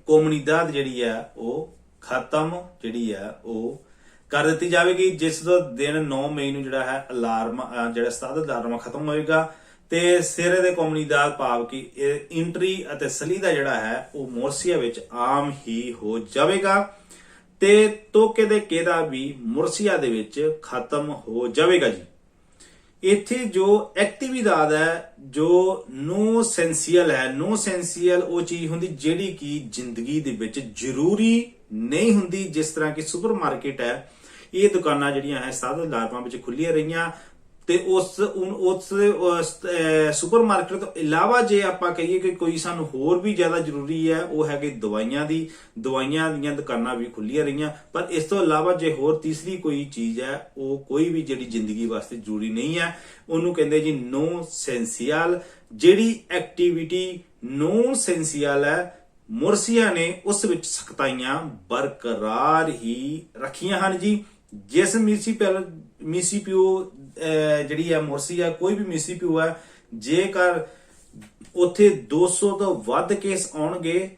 [SPEAKER 2] ਕੋਮਨੀਦਾਦ ਜਿਹੜੀ ਆ ਉਹ ਖਤਮ ਜਿਹੜੀ ਆ ਉਹ ਕਰ ਦਿੱਤੀ ਜਾਵੇਗੀ, ਜਿਸ ਦਾ ਦਿਨ 9 ਮਈ ਨੂੰ ਜਿਹੜਾ ਹੈ ਅਲਾਰਮ ਜਿਹੜਾ ਸਤਤ ਅਲਾਰਮ ਖਤਮ ਹੋਏਗਾ ਤੇ ਸਿਰੇ ਦੇ ਕੋਮਨੀਦਾਦ ਭਾਵ ਕਿ ਇੰਟਰੀ ਅਤੇ ਸਲੀਦਾ ਜਿਹੜਾ ਹੈ ਉਹ ਮੁਰਸੀਆ ਵਿੱਚ ਆਮ ਹੀ ਹੋ ਜਾਵੇਗਾ ਤੇ ਤੋਕੇ ਦੇ ਕੇਦਾ ਵੀ ਮੁਰਸੀਆ ਦੇ ਵਿੱਚ ਖਤਮ ਹੋ ਜਾਵੇਗਾ ਜੀ। ਇੱਥੇ ਜੋ ਐਕਟੀਵਿਦਾਦ ਹੈ, ਜੋ ਨੋ ਸੈਂਸੀਅਲ ਹੈ, ਨੋ ਸੈਂਸੀਅਲ ਉਹ ਚੀਜ਼ ਹੁੰਦੀ ਜਿਹੜੀ ਕਿ ਜ਼ਿੰਦਗੀ ਦੇ ਵਿੱਚ ਜ਼ਰੂਰੀ ਨਹੀਂ ਹੁੰਦੀ, ਜਿਸ ਤਰ੍ਹਾਂ ਕਿ ਸੁਪਰਮਾਰਕੀਟ ਹੈ, ਇਹ ਦੁਕਾਨਾਂ ਜਿਹੜੀਆਂ ਹੈ ਸਾਧ ਲਾਰਮਾਂ ਵਿੱਚ ਖੁੱਲੀਆਂ ਰਹੀਆਂ ਤੇ ਉਸ ਸੁਪਰਮਾਰਕੀਟ ਤੋਂ ਇਲਾਵਾ ਜੇ ਆਪਾਂ ਕਹੀਏ ਕਿ ਕੋਈ ਸਾਨੂੰ ਹੋਰ ਵੀ ਜ਼ਿਆਦਾ ਜ਼ਰੂਰੀ ਹੈ, ਉਹ ਹੈਗੇ ਦਵਾਈਆਂ ਦੀਆਂ ਦੁਕਾਨਾਂ ਵੀ ਖੁੱਲੀਆਂ ਰਹੀਆਂ। ਪਰ ਇਸ ਤੋਂ ਇਲਾਵਾ ਜੇ ਹੋਰ ਤੀਸਰੀ ਕੋਈ ਚੀਜ਼ ਹੈ, ਉਹ ਕੋਈ ਵੀ ਜਿਹੜੀ ਜ਼ਿੰਦਗੀ ਵਾਸਤੇ ਜ਼ਰੂਰੀ ਨਹੀਂ ਹੈ, ਉਹਨੂੰ ਕਹਿੰਦੇ ਜੀ ਨੋ ਸੈਂਸੀਅਲ। ਜਿਹੜੀ ਐਕਟੀਵਿਟੀ ਨੋ ਸੈਂਸੀਅਲ ਹੈ, ਮੁਰਸੀਆ ਨੇ ਉਸ ਵਿੱਚ ਸਖਤਾਈਆਂ ਬਰਕਰਾਰ ਹੀ ਰੱਖੀਆਂ ਹਨ ਜੀ। ਜਿਸ ਮਿਊਨਿਸਪਲ ਜਿਹੜੀ ਹੈ ਮੁਰਸੀਆ, ਕੋਈ ਵੀ ਮਿਊਨਿਸਪਲ ਹੈ, ਜੇਕਰ ਉੱਥੇ 200 ਤੋਂ ਵੱਧ ਕੇਸ ਆਉਣਗੇ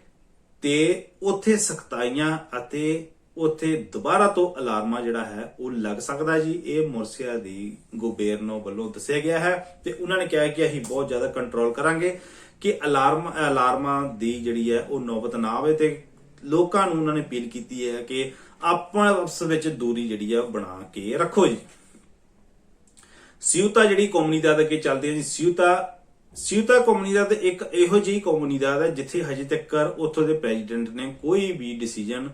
[SPEAKER 2] ਤੇ ਉੱਥੇ ਸਖਤਾਈਆਂ ਅਤੇ ਉੱਥੇ ਦੁਬਾਰਾ ਤੋਂ ਅਲਾਰਮਾ ਜਿਹੜਾ ਹੈ ਉਹ ਲੱਗ ਸਕਦਾ ਜੀ। ਇਹ ਮੁਰਸੀਆ ਦੀ ਗਵਰਨਰ ਵੱਲੋਂ ਦੱਸਿਆ ਗਿਆ ਹੈ ਤੇ ਉਹਨਾਂ ਨੇ ਕਿਹਾ ਕਿ ਅਸੀਂ ਬਹੁਤ ਜ਼ਿਆਦਾ ਕੰਟਰੋਲ ਕਰਾਂਗੇ ਕਿ ਅਲਾਰਮਾਂ ਦੀ ਜਿਹੜੀ ਹੈ ਉਹ ਨੌਬਤ ਨਾ ਆਵੇ ਤੇ ਲੋਕਾਂ ਨੂੰ ਉਹਨਾਂ ਨੇ ਅਪੀਲ ਕੀਤੀ ਹੈ ਕਿ ਆਪਸ ਵਿੱਚ ਦੂਰੀ ਜਿਹੜੀ ਹੈ ਉਹ ਬਣਾ ਕੇ ਰੱਖੋ ਜੀ। ਸਿਊਤਾ ਜਿਹੜੀ ਕੋਮਨੀਦਾਦ ਅੱਗੇ ਚੱਲਦੀ ਹੈ ਜੀ। ਸਿਊਤਾ ਕੋਮਨੀਦਾਦ ਇੱਕ ਇਹੋ ਜਿਹੀ ਕੋਮਨੀਦਾਦ ਹੈ ਜਿੱਥੇ ਹਜੇ ਤੱਕ ਉੱਥੋਂ ਦੇ ਪ੍ਰੈਜ਼ੀਡੈਂਟ ਨੇ ਕੋਈ ਵੀ ਡਿਸੀਜਨ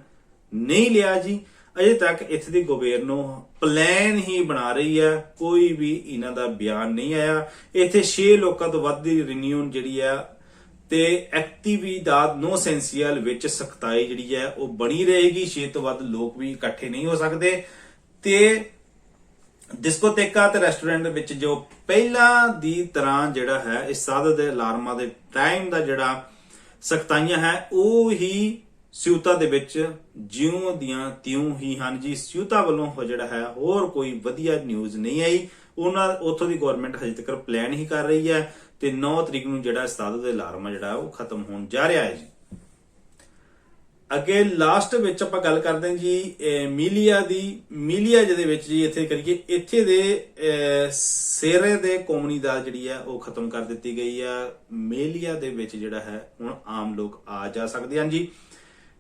[SPEAKER 2] ਨਹੀਂ ਲਿਆ ਜੀ। ਅਜੇ ਤੱਕ ਇੱਥੇ ਦੀ ਗਵਰਨਰ ਪਲਾਨ ਹੀ ਬਣਾ ਰਹੀ ਹੈ, ਕੋਈ ਵੀ ਇਹਨਾਂ ਦਾ ਬਿਆਨ ਨਹੀਂ ਆਇਆ। ਇੱਥੇ 6 ਲੋਕਾਂ ਤੋਂ ਵੱਧ ਦੀ ਰਿਨਿਊਨ ਜਿਹੜੀ ਹੈ ਤੇ ਐਕਟੀਵਿਦਾਦ ਨੋ ਸੈਂਸੀਅਲ ਵਿੱਚ ਸਖਤਾਈ ਜਿਹੜੀ ਹੈ ਉਹ ਬਣੀ ਰਹੇਗੀ। 6 ਤੋਂ ਵੱਧ ਲੋਕ ਵੀ ਇਕੱਠੇ ਨਹੀਂ ਹੋ ਸਕਦੇ ਤੇ ਡਿਸਕੋਟੇਕਾ ਤੇ ਰੈਸਟੋਰੈਂਟ ਵਿੱਚ ਜੋ ਪਹਿਲਾਂ ਦੀ ਤਰ੍ਹਾਂ ਜਿਹੜਾ ਹੈ ਇਸ ਸਾਧਨ ਦੇ ਅਲਾਰਮਾਂ ਦੇ ਟਾਈਮ ਦਾ ਜਿਹੜਾ ਸਖਤਾਈਆਂ ਹੈ ਉਹ ਹੀ ਸਿਊਤਾ ਦੇ ਵਿੱਚ ਜਿਉਂ ਦੀਆਂ ਤਿਉਂ ਹੀ ਹਨ ਜੀ। ਸਿਊਤਾ ਵੱਲੋਂ ਜਿਹੜਾ ਹੈ ਹੋਰ ਕੋਈ ਵਧੀਆ ਨਿਊਜ਼ ਨਹੀਂ ਆਈ। ਉੱਥੋਂ ਦੀ ਗਵਰਨਮੈਂਟ ਹਜੇ ਤੱਕ ਪਲਾਨ ਹੀ ਕਰ ਰਹੀ ਹੈ ਤੇ 9 ਤਰੀਕ ਨੂੰ ਜਿਹੜਾ ਸਤਾਦ ਦੇ ਅਲਾਰਮ ਜਿਹੜਾ ਉਹ ਖਤਮ ਹੋਣ ਜਾ ਰਿਹਾ ਹੈ ਜੀ। ਅੱਗੇ ਲਾਸਟ ਵਿੱਚ ਆਪਾਂ ਗੱਲ ਕਰਦੇ ਹਾਂ ਜੀ ਮੀਲੀਆ ਦੀ। ਮੀਲੀਆ ਜਿਹਦੇ ਵਿੱਚ ਜੀ ਇੱਥੇ ਕਰੀਏ, ਇੱਥੇ ਦੇ ਸਿਰੇ ਦੇ ਕੋਮਨੀਦਾਦ ਜਿਹੜੀ ਹੈ ਉਹ ਖਤਮ ਕਰ ਦਿੱਤੀ ਗਈ ਆ। ਮੀਲੀਆ ਦੇ ਵਿੱਚ ਜਿਹੜਾ ਹੈ ਹੁਣ ਆਮ ਲੋਕ ਆ ਜਾ ਸਕਦੇ ਹਨ ਜੀ।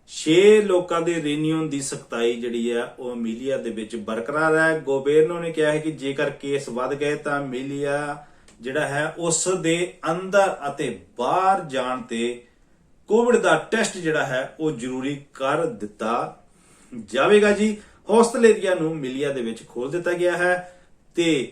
[SPEAKER 2] 6 ਲੋਕਾਂ ਦੇ ਰੀਨਿਊਨ ਦੀ ਸਖਤਾਈ ਜਿਹੜੀ ਹੈ ਉਹ ਮੀਲੀਆ ਦੇ ਵਿੱਚ ਬਰਕਰਾਰ ਹੈ। ਗਵਰਨਰ ਨੇ ਕਿਹਾ ਹੈ ਕਿ ਜੇਕਰ ਕੇਸ ਵੱਧ ਗਏ ਤਾਂ ਮੀਲੀਆ ਜਿਹੜਾ ਹੈ ਉਸ ਦੇ ਅੰਦਰ ਅਤੇ ਬਾਹਰ ਜਾਣ ਤੇ ਕੋਵਿਡ ਦਾ ਟੈਸਟ ਜਿਹੜਾ ਹੈ ਉਹ ਜ਼ਰੂਰੀ ਕਰ ਦਿੱਤਾ ਜਾਵੇਗਾ ਜੀ। ਹੋਸਟਲ ਏਰੀਆ ਨੂੰ ਮੀਲੀਆ ਦੇ ਵਿੱਚ ਖੋਲ ਦਿੱਤਾ ਗਿਆ ਹੈ ਤੇ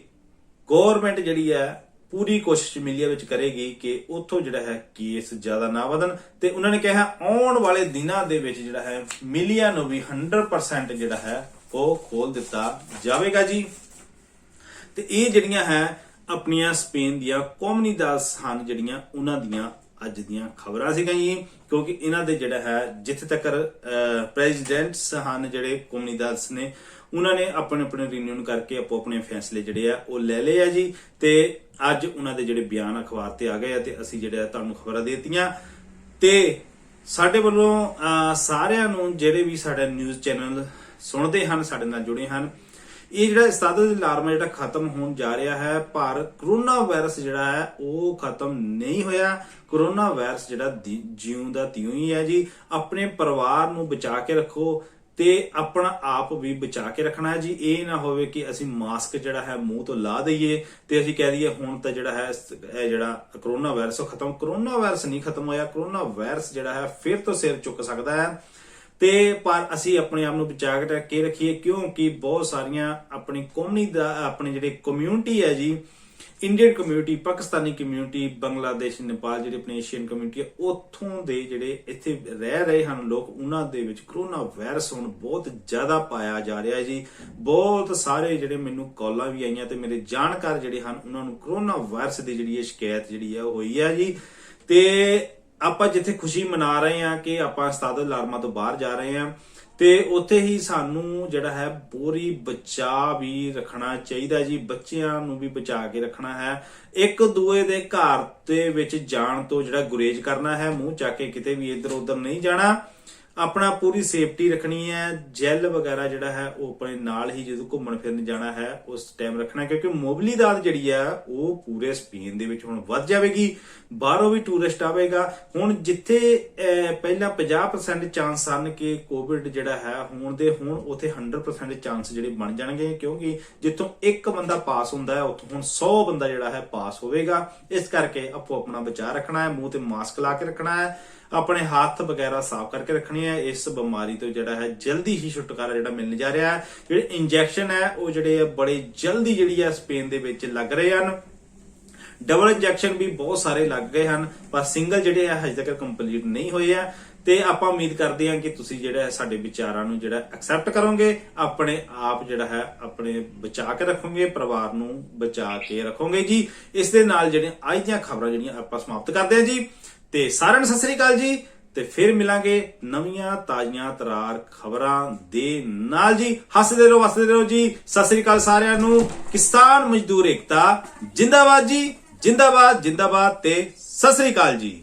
[SPEAKER 2] ਗਵਰਨਮੈਂਟ ਜਿਹੜੀ ਹੈ ਪੂਰੀ ਕੋਸ਼ਿਸ਼ ਮੀਲੀਆ ਵਿੱਚ ਕਰੇਗੀ ਕਿ ਉੱਥੋਂ ਜਿਹੜਾ ਹੈ ਕੇਸ ਜ਼ਿਆਦਾ ਨਾ ਵਧਣ ਤੇ ਉਹਨਾਂ ਨੇ ਕਿਹਾ ਆਉਣ ਵਾਲੇ ਦਿਨਾਂ ਦੇ ਵਿੱਚ ਜਿਹੜਾ ਹੈ ਮੀਲੀਆ ਨੂੰ ਵੀ 100% ਜਿਹੜਾ ਹੈ ਉਹ ਖੋਲ ਦਿੱਤਾ ਜਾਵੇਗਾ ਜੀ। ਤੇ ਇਹ ਜਿਹੜੀਆਂ ਹੈ ਆਪਣੀਆਂ ਸਪੇਨ ਦੀਆਂ ਕੋਮਨੀਦਾਦ ਹਨ ਜਿਹੜੀਆਂ ਉਹਨਾਂ ਦੀਆਂ ਅੱਜ ਦੀਆਂ ਖਬਰਾਂ ਸੀਗੀਆਂ ਜੀ, ਕਿਉਂਕਿ ਇਹਨਾਂ ਦੇ ਜਿਹੜਾ ਹੈ ਜਿੱਥੇ ਤੱਕ ਪ੍ਰੈਜ਼ੀਡੈਂਟਸ ਹਨ ਜਿਹੜੇ ਕੋਮਨੀਦਾਦਸ ਨੇ ਉਹਨਾਂ ਨੇ ਆਪਣੇ ਰੀਨਿਊਨ ਕਰਕੇ ਆਪੋ ਆਪਣੇ ਫੈਸਲੇ ਜਿਹੜੇ ਆ ਉਹ ਲੈ ਲਏ ਆ ਜੀ। ਤੇ ਅੱਜ ਉਹਨਾਂ ਦੇ ਜਿਹੜੇ ਬਿਆਨ ਅਖਬਾਰ ਤੇ ਆ ਗਏ ਆ ਤੇ ਅਸੀਂ ਜਿਹੜੇ ਤੁਹਾਨੂੰ ਖਬਰਾਂ ਦੇ ਦਿੱਤੀਆਂ ਤੇ ਸਾਡੇ ਵੱਲੋਂ ਸਾਰਿਆਂ ਨੂੰ ਜਿਹੜੇ ਵੀ ਸਾਡਾ ਨਿਊਜ਼ ਚੈਨਲ ਸੁਣਦੇ ਹਨ, ਸਾਡੇ ਨਾਲ ਜੁੜੇ ਹਨ, ਇਹ ਜਿਹੜਾ ਸਤਾਦ ਦੇ ਅਲਾਰਮ ਜਿਹੜਾ ਖਤਮ ਹੋਣ ਜਾ ਰਿਹਾ ਹੈ, ਪਰ ਕਰੋਨਾ ਵਾਇਰਸ ਜਿਹੜਾ ਹੈ ਉਹ ਖਤਮ ਨਹੀਂ ਹੋਇਆ। ਕਰੋਨਾ ਵਾਇਰਸ ਜਿਹੜਾ ਜਿਉਂ ਦਾ ਤਿਉਂ ਹੀ ਹੈ ਜੀ। ਆਪਣੇ ਪਰਿਵਾਰ ਨੂੰ ਬਚਾ ਕੇ ਰੱਖੋ ਤੇ ਆਪਣਾ ਆਪ ਵੀ ਬਚਾ ਕੇ ਰੱਖਣਾ ਹੈ ਜੀ। ਇਹ ਨਾ ਹੋਵੇ ਕਿ ਅਸੀਂ ਮਾਸਕ ਜਿਹੜਾ ਹੈ ਮੂੰਹ ਤੋਂ ਲਾ ਦਈਏ ਤੇ ਅਸੀਂ ਕਹਿ ਦਈਏ ਹੁਣ ਤਾਂ ਜਿਹੜਾ ਹੈ ਇਹ ਜਿਹੜਾ ਕਰੋਨਾ ਵਾਇਰਸ ਉਹ ਖਤਮ। ਕਰੋਨਾ ਵਾਇਰਸ ਨਹੀਂ ਖਤਮ ਹੋਇਆ। ਕਰੋਨਾ ਵਾਇਰਸ ਜਿਹੜਾ ਹੈ ਫਿਰ ਤੋਂ ਸਿਰ ਚੁੱਕ ਸਕਦਾ ਹੈ ਤੇ ਪਰ ਅਸੀਂ ਆਪਣੇ ਆਪ ਨੂੰ ਬਚਾ ਕੇ ਰੱਖੀਏ, ਕਿਉਂਕਿ ਬਹੁਤ ਸਾਰੀਆਂ ਆਪਣੀ ਕੌਮੀ ਦਾ ਆਪਣੇ ਜਿਹੜੇ ਕਮਿਊਨਿਟੀ ਹੈ ਜੀ, Indian community, Pakistani community, Bangladesh, Nepal ਜਿਹੜੀ ਆਪਣੀ ਏਸ਼ੀਅਨ ਕਮਿਊਨਿਟੀ ਹੈ, ਉੱਥੋਂ ਦੇ ਜਿਹੜੇ ਇੱਥੇ ਰਹਿ ਰਹੇ ਹਨ ਲੋਕ, ਉਹਨਾਂ ਦੇ ਵਿੱਚ ਕਰੋਨਾ ਵਾਇਰਸ ਹੁਣ ਬਹੁਤ ਜ਼ਿਆਦਾ ਪਾਇਆ ਜਾ ਰਿਹਾ ਜੀ। ਬਹੁਤ ਸਾਰੇ ਜਿਹੜੇ ਮੈਨੂੰ ਕਾਲਾਂ ਵੀ ਆਈਆਂ ਤੇ ਮੇਰੇ ਜਾਣਕਾਰ ਜਿਹੜੇ ਹਨ ਉਹਨਾਂ ਨੂੰ ਕਰੋਨਾ ਵਾਇਰਸ ਦੀ ਜਿਹੜੀ ਸ਼ਿਕਾਇਤ ਜਿਹੜੀ ਹੈ ਹੋਈ ਹੈ ਜੀ। ਤੇ ਆਪਾਂ ਜਿੱਥੇ ਖੁਸ਼ੀ ਮਨਾ ਰਹੇ ਹਾਂ ਕਿ ਆਪਾਂ ਸਤਾਦ ਅਲਾਰਮਾਂ ਤੋਂ ਬਾਹਰ ਜਾ ਰਹੇ ਹਾਂ ਤੇ ਉੱਥੇ ਹੀ ਸਾਨੂੰ ਜਿਹੜਾ ਹੈ ਪੂਰੀ ਬਚਾ ਵੀ ਰੱਖਣਾ ਚਾਹੀਦਾ ਜੀ। ਬੱਚਿਆਂ ਨੂੰ ਵੀ ਬਚਾ ਕੇ ਰੱਖਣਾ ਹੈ। ਇੱਕ ਦੂਏ ਦੇ ਘਰ ਦੇ ਵਿੱਚ ਜਾਣ ਤੋਂ ਜਿਹੜਾ ਗੁਰੇਜ਼ ਕਰਨਾ ਹੈ, ਮੂੰਹ ਚੱਕ ਕੇ ਕਿਤੇ ਵੀ ਇੱਧਰ ਉੱਧਰ ਨਹੀਂ ਜਾਣਾ। ਆਪਣਾ ਪੂਰੀ ਸੇਫਟੀ ਰੱਖਣੀ ਹੈ। ਜੈਲ ਵਗੈਰਾ ਜਿਹੜਾ ਹੈ ਉਹ ਆਪਣੇ ਨਾਲ ਹੀ ਜਦੋਂ ਘੁੰਮਣ ਫਿਰਨ ਜਾਣਾ ਹੈ ਉਸ ਟਾਈਮ ਰੱਖਣਾ, ਕਿਉਂਕਿ ਮੋਬਿਲਿਦਾਦ ਜਿਹੜੀ ਆ ਉਹ ਪੂਰੇ ਸਪੇਨ ਦੇ ਵਿੱਚ ਹੁਣ ਵੱਧ ਜਾਵੇਗੀ। ਬਾਹਰੋਂ ਵੀ ਟੂਰਿਸਟ ਆਵੇਗਾ। ਹੁਣ ਜਿੱਥੇ ਪਹਿਲਾਂ 50% ਚਾਂਸ ਸਨ ਕਿ ਕੋਵਿਡ ਜਿਹੜਾ ਹੈ ਹੋਣ ਦੇ, ਹੁਣ ਉੱਥੇ 100% ਚਾਂਸ ਜਿਹੜੇ ਬਣ ਜਾਣਗੇ, ਕਿਉਂਕਿ ਜਿੱਥੋਂ ਇੱਕ ਬੰਦਾ ਪਾਸ ਹੁੰਦਾ ਹੈ ਉੱਥੋਂ ਹੁਣ 100 ਬੰਦਾ ਜਿਹੜਾ ਹੈ ਪਾਸ ਹੋਵੇਗਾ। ਇਸ ਕਰਕੇ ਆਪੋ ਆਪਣਾ ਬਚਾਅ ਰੱਖਣਾ ਹੈ, ਮੂੰਹ ਤੇ ਮਾਸਕ ਲਾ ਕੇ ਰੱਖਣਾ ਹੈ, ਆਪਣੇ ਹੱਥ ਵਗੈਰਾ ਸਾਫ਼ ਕਰਕੇ ਰੱਖਣੇ ਹੈ। ਇਸ ਬਿਮਾਰੀ ਤੋਂ ਜਿਹੜਾ ਹੈ ਜਲਦੀ ਹੀ ਛੁਟਕਾਰਾ ਜਿਹੜਾ ਮਿਲਣ ਜਾ ਰਿਹਾ ਹੈ। ਜਿਹੜੇ ਇੰਜੈਕਸ਼ਨ ਹੈ ਉਹ ਜਿਹੜੇ ਆ ਬੜੇ ਜਲਦੀ ਜਿਹੜੀ ਹੈ ਸਪੇਨ ਦੇ ਵਿੱਚ ਲੱਗ ਰਹੇ ਹਨ। ਡਬਲ ਇੰਜੈਕਸ਼ਨ ਵੀ ਬਹੁਤ ਸਾਰੇ ਲੱਗ ਗਏ ਹਨ, ਪਰ ਸਿੰਗਲ ਜਿਹੜੇ ਆ ਹਜੇ ਤੱਕ ਕੰਪਲੀਟ ਨਹੀਂ ਹੋਏ ਆ। ਤੇ ਆਪਾਂ ਉਮੀਦ ਕਰਦੇ ਹਾਂ ਕਿ ਤੁਸੀਂ ਜਿਹੜਾ ਸਾਡੇ ਵਿਚਾਰਾਂ ਨੂੰ ਜਿਹੜਾ ਐਕਸੈਪਟ ਕਰੋਗੇ, ਆਪਣੇ ਆਪ ਜਿਹੜਾ ਹੈ ਆਪਣੇ ਬਚਾ ਕੇ ਰੱਖੋਗੇ, ਪਰਿਵਾਰ ਨੂੰ ਬਚਾ ਕੇ ਰੱਖੋਗੇ ਜੀ। ਇਸ ਦੇ ਨਾਲ ਜਿਹੜੀਆਂ ਅੱਜ ਦੀਆਂ ਖਬਰਾਂ ਜਿਹੜੀਆਂ ਆਪਾਂ ਸਮਾਪਤ ਕਰਦੇ ਹਾਂ ਜੀ। ਤੇ ਸਾਰਿਆਂ ਨੂੰ ਸਤਿ ਸ੍ਰੀ ਅਕਾਲ ਜੀ। ਤੇ ਫਿਰ ਮਿਲਾਂਗੇ ਨਵੀਆਂ ਤਾਜ਼ੀਆਂ ਤਰਾਰ ਖਬਰਾਂ ਦੇ ਨਾਲ ਜੀ। ਹੱਸਦੇ ਰਹੋ ਵਸਦੇ ਰਹੋ ਜੀ। ਸਤਿ ਸ੍ਰੀ ਅਕਾਲ ਸਾਰਿਆਂ ਨੂੰ। ਕਿਸਾਨ ਮਜ਼ਦੂਰ ਏਕਤਾ ਜਿੰਦਾਬਾਦ ਜੀ, ਜਿੰਦਾਬਾਦ ਜਿੰਦਾਬਾਦ ਤੇ ਸਤਿ ਸ੍ਰੀ ਅਕਾਲ ਜੀ।